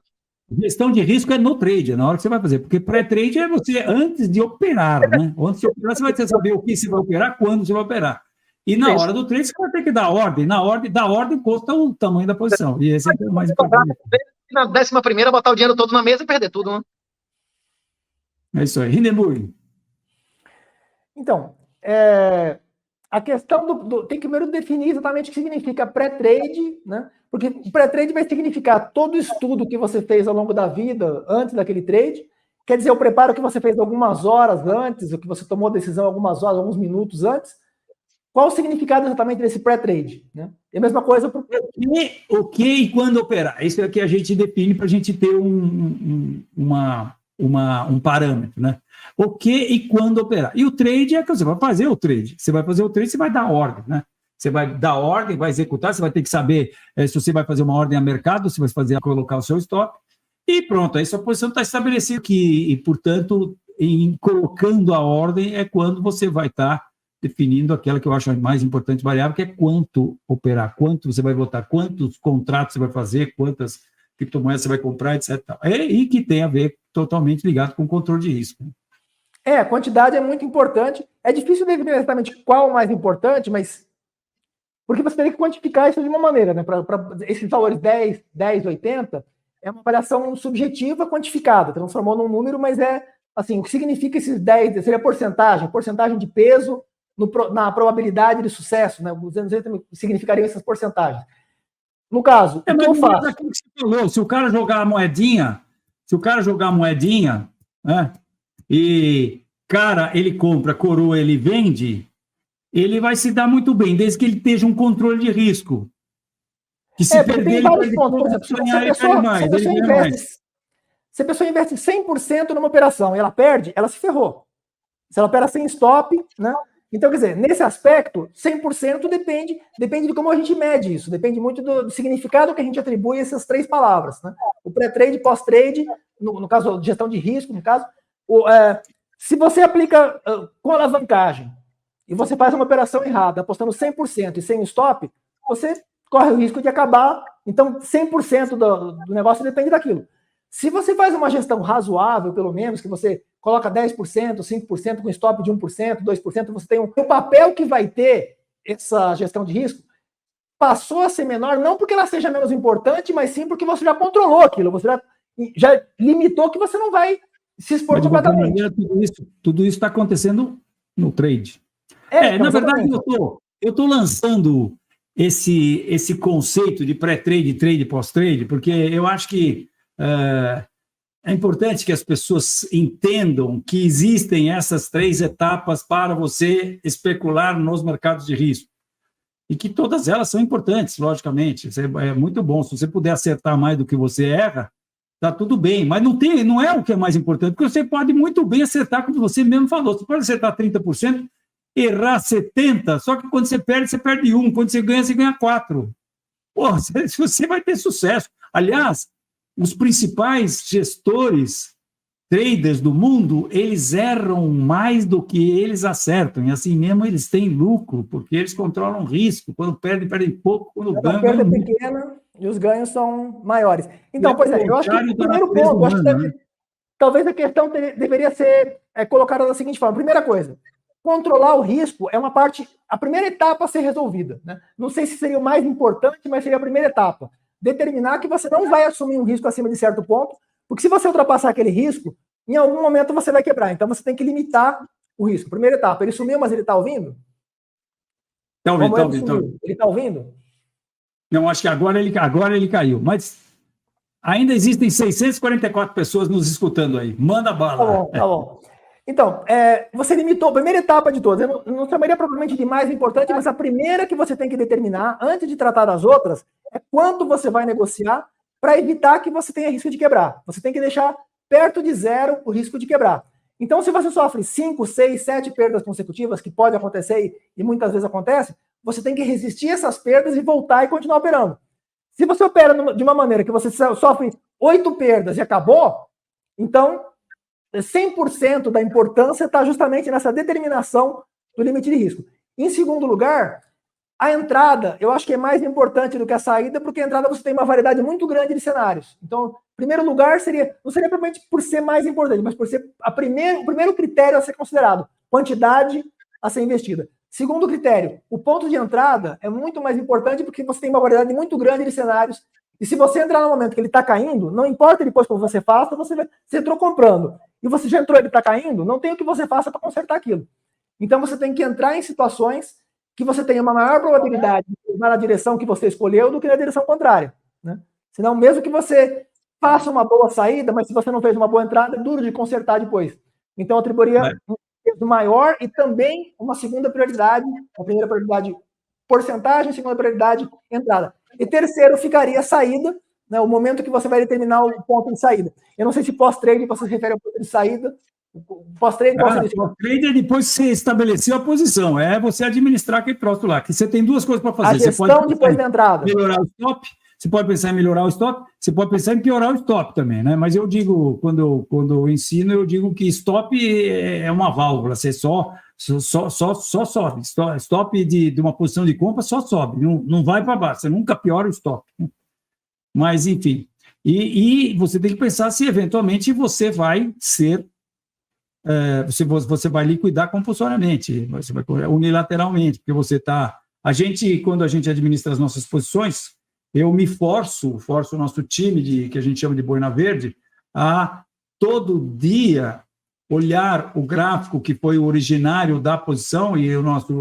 Gestão de risco é no trade, é na hora que você vai fazer, porque pré-trade é você antes de operar, né? Antes de operar, você vai ter que saber o que você vai operar, quando você vai operar. E na hora do trade, você vai ter que dar ordem. Na ordem, da ordem consta o tamanho da posição. E esse é o mais importante. Na 11ª, botar o dinheiro todo na mesa e perder tudo, né? É isso aí. Hindenburg. Então, a questão tem que primeiro definir exatamente o que significa pré-trade, né? Porque o pré-trade vai significar todo o estudo que você fez ao longo da vida, antes daquele trade. Quer dizer, o preparo que você fez algumas horas antes, o que você tomou decisão algumas horas, alguns minutos antes. Qual o significado exatamente desse pré-trade? Né? E a mesma coisa para o que e quando operar. Isso é o que a gente define para a gente ter um parâmetro. Né? O que e quando operar. E o trade é que você vai fazer o trade. Você vai fazer o trade, você vai dar ordem. Né? Você vai dar ordem, vai executar, você vai ter que saber se você vai fazer uma ordem a mercado, se vai colocar o seu stop, e pronto, aí sua posição está estabelecida aqui, e, portanto, colocando a ordem é quando você vai estar definindo aquela que eu acho a mais importante variável, que é quanto operar, quanto você vai votar, quantos contratos você vai fazer, quantas criptomoedas você vai comprar, etc. E que tem a ver totalmente ligado com o controle de risco. A quantidade é muito importante. É difícil definir exatamente qual o mais importante, mas porque você teria que quantificar isso de uma maneira, né? Para esses valores 10, 80, é uma variação subjetiva quantificada, transformou num número, mas assim, o que significa esses 10, seria porcentagem de peso na probabilidade de sucesso, né? Os anos significariam essas porcentagens. No caso, o que eu faço? Que você falou, se o cara jogar a moedinha, né? E, cara, ele compra, coroa, ele vende, ele vai se dar muito bem, desde que ele esteja um controle de risco. Que se perder, ele perde pouco, por exemplo, ganhar, ele perde mais, ele ganha mais. Se a pessoa investe 100% numa operação e ela perde, ela se ferrou. Se ela opera sem stop, né? Então, quer dizer, nesse aspecto, 100% depende de como a gente mede isso, depende muito do significado que a gente atribui a essas 3 palavras, né? O pré-trade, pós-trade, no caso, gestão de risco, no caso, se você aplica com alavancagem e você faz uma operação errada, apostando 100% e sem stop, você corre o risco de acabar. Então, 100% do negócio depende daquilo. Se você faz uma gestão razoável, pelo menos, que você coloca 10%, 5% com stop de 1%, 2%, você tem o papel que vai ter essa gestão de risco, passou a ser menor, não porque ela seja menos importante, mas sim porque você já controlou aquilo, você já limitou que você não vai se expor completamente. Tudo isso está acontecendo no trade. Então, na verdade, eu estou lançando esse conceito de pré-trade, trade e pós-trade, porque eu acho que é importante que as pessoas entendam que existem essas 3 etapas para você especular nos mercados de risco. E que todas elas são importantes, logicamente. É muito bom. Se você puder acertar mais do que você erra, está tudo bem. Mas não é o que é mais importante, porque você pode muito bem acertar, como você mesmo falou. Você pode acertar 30%, errar 70%, só que quando você perde 1%. Quando você ganha 4%. Pô, você vai ter sucesso. Aliás, os principais gestores, traders do mundo, eles erram mais do que eles acertam. E assim mesmo eles têm lucro, porque eles controlam risco. Quando perdem pouco. Quando ganham, a perda é pequena e os ganhos são maiores. Então, pois eu acho que o primeiro ponto, eu acho que talvez a questão deveria ser colocada da seguinte forma. Primeira coisa, controlar o risco é a primeira etapa a ser resolvida, né? Não sei se seria o mais importante, mas seria a primeira etapa. Determinar que você não vai assumir um risco acima de certo ponto, porque se você ultrapassar aquele risco, em algum momento você vai quebrar. Então você tem que limitar o risco. Primeira etapa. Ele sumiu, mas ele está ouvindo? Está ouvindo. Ele está ouvindo? Não, acho que agora ele caiu. Mas ainda existem 644 pessoas nos escutando aí. Manda bala. Tá bom. Então, você limitou a primeira etapa de todas. Eu não chamaria propriamente de mais importante, mas a primeira que você tem que determinar, antes de tratar das outras, é quanto você vai negociar para evitar que você tenha risco de quebrar. Você tem que deixar perto de 0 o risco de quebrar. Então, se você sofre 5, 6, 7 perdas consecutivas, que pode acontecer e muitas vezes acontece, você tem que resistir essas perdas e voltar e continuar operando. Se você opera de uma maneira que você sofre 8 perdas e acabou, então 100% da importância está justamente nessa determinação do limite de risco. Em segundo lugar, a entrada, eu acho que é mais importante do que a saída, porque a entrada você tem uma variedade muito grande de cenários. Então, em primeiro lugar, não seria propriamente por ser mais importante, mas por ser o primeiro critério a ser considerado, quantidade a ser investida. Segundo critério, o ponto de entrada é muito mais importante porque você tem uma variedade muito grande de cenários. E se você entrar no momento que ele está caindo, não importa depois como você faça, você entrou comprando. E você já entrou, ele está caindo, não tem o que você faça para consertar aquilo. Então você tem que entrar em situações que você tenha uma maior probabilidade de ir na direção que você escolheu do que na direção contrária, né? Senão, mesmo que você faça uma boa saída, mas se você não fez uma boa entrada, é duro de consertar depois. Então, eu atribuiria um peso maior e também uma segunda prioridade, a primeira prioridade, porcentagem, segunda prioridade, entrada. E terceiro, ficaria a saída, né, o momento que você vai determinar o ponto de saída. Eu não sei se pós-trade você se refere ao ponto de saída, Pós-trade, qual seria? Pós-trade é depois que você estabeleceu a posição. É você administrar aquele troço lá. Que você tem duas coisas para fazer. A gestão você pode depois da entrada. Melhorar o stop. Você pode pensar em melhorar o stop. Você pode pensar em piorar o stop também, né? Mas eu digo, quando eu ensino, eu digo que stop é uma válvula. Você só sobe. Stop de uma posição de compra só sobe. Não vai para baixo. Você nunca piora o stop. Mas, enfim. E você tem que pensar se, eventualmente, você vai ser... você vai liquidar compulsoriamente, você vai unilateralmente, porque você está... Quando a gente administra as nossas posições, eu me forço o nosso time, que a gente chama de boina verde, a todo dia olhar o gráfico que foi o originário da posição, e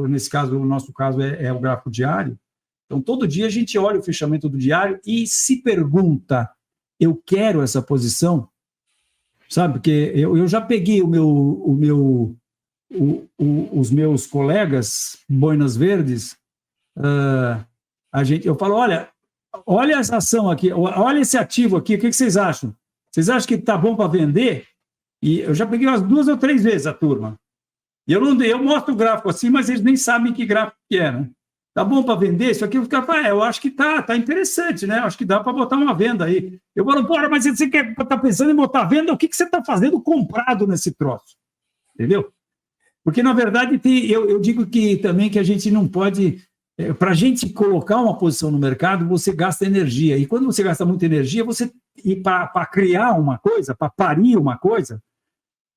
nesse caso, o nosso caso é o gráfico diário. Então, todo dia a gente olha o fechamento do diário e se pergunta, eu quero essa posição? Sabe, porque eu já peguei os meus colegas boinas verdes, eu falo, olha essa ação aqui, olha esse ativo aqui, o que vocês acham? Vocês acham que está bom para vender? E eu já peguei umas 2 ou 3 vezes a turma. E eu mostro o gráfico assim, mas eles nem sabem que gráfico que é, né? Tá bom para vender isso aqui? Eu acho que tá interessante, né? Eu acho que dá para botar uma venda aí. Eu falo, porra, mas você tá pensando em botar venda? O que você está fazendo comprado nesse troço? Entendeu? Porque, na verdade, eu digo que também que a gente não pode... para a gente colocar uma posição no mercado, você gasta energia. E quando você gasta muita energia, para criar uma coisa, para parir uma coisa,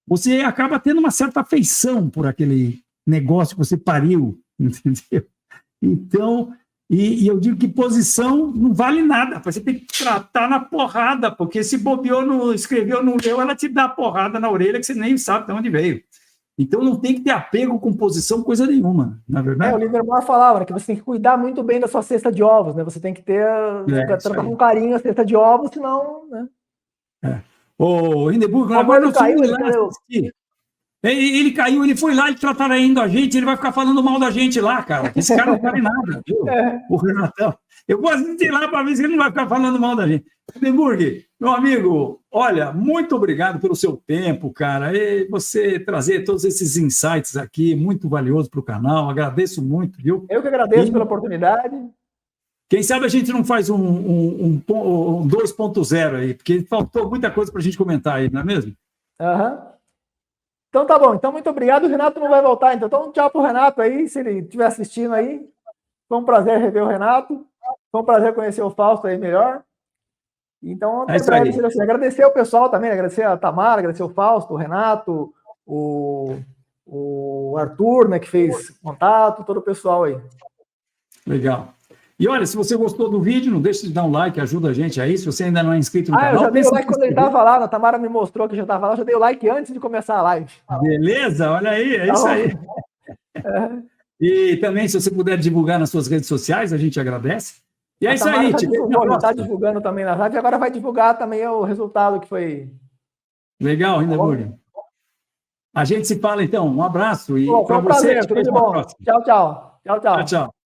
você acaba tendo uma certa afeição por aquele negócio que você pariu, entendeu? Então, e eu digo que posição não vale nada, você tem que tratar na porrada, porque se bobeou, não escreveu, não leu, ela te dá porrada na orelha que você nem sabe de onde veio. Então, não tem que ter apego com posição, coisa nenhuma, na verdade. O Livermore falava, né, que você tem que cuidar muito bem da sua cesta de ovos, né? Você tem que ter, tratar com carinho a cesta de ovos, senão, né? O Hindenburg, agora eu fui lá assistir. Ele caiu, ele foi lá, ele tá traindo a gente, ele vai ficar falando mal da gente lá, cara. Esse cara não vale nada, viu? O Renatão. Eu vou assistir lá para ver se ele não vai ficar falando mal da gente. Hindenburg, meu amigo, olha, muito obrigado pelo seu tempo, cara. E você trazer todos esses insights aqui, muito valioso para o canal. Agradeço muito, viu? Eu que agradeço pela oportunidade. Quem sabe a gente não faz um 2.0 aí, porque faltou muita coisa para a gente comentar aí, não é mesmo? Então tá bom, então muito obrigado. O Renato não vai voltar, então tchau pro Renato aí, se ele estiver assistindo aí. Foi um prazer rever o Renato, foi um prazer conhecer o Fausto aí melhor. Então, assim, agradecer ao pessoal também, agradecer a Tamara, agradecer o Fausto, o Renato, o Arthur, né, que fez contato, todo o pessoal aí. Legal. E olha, se você gostou do vídeo, não deixe de dar um like, ajuda a gente aí. Se você ainda não é inscrito no canal... eu já dei o like quando ele estava lá, a Tamara me mostrou que já estava lá, eu já dei o like antes de começar a live. Beleza? Olha aí, é isso aí. E também, se você puder divulgar nas suas redes sociais, a gente agradece. E é isso aí. Está divulgando também na live, agora vai divulgar também o resultado que foi... Legal, Hindenburg. A gente se fala, então. Um abraço. E foi um prazer, tudo de bom. Tchau, tchau. Tchau, tchau. Tchau, tchau.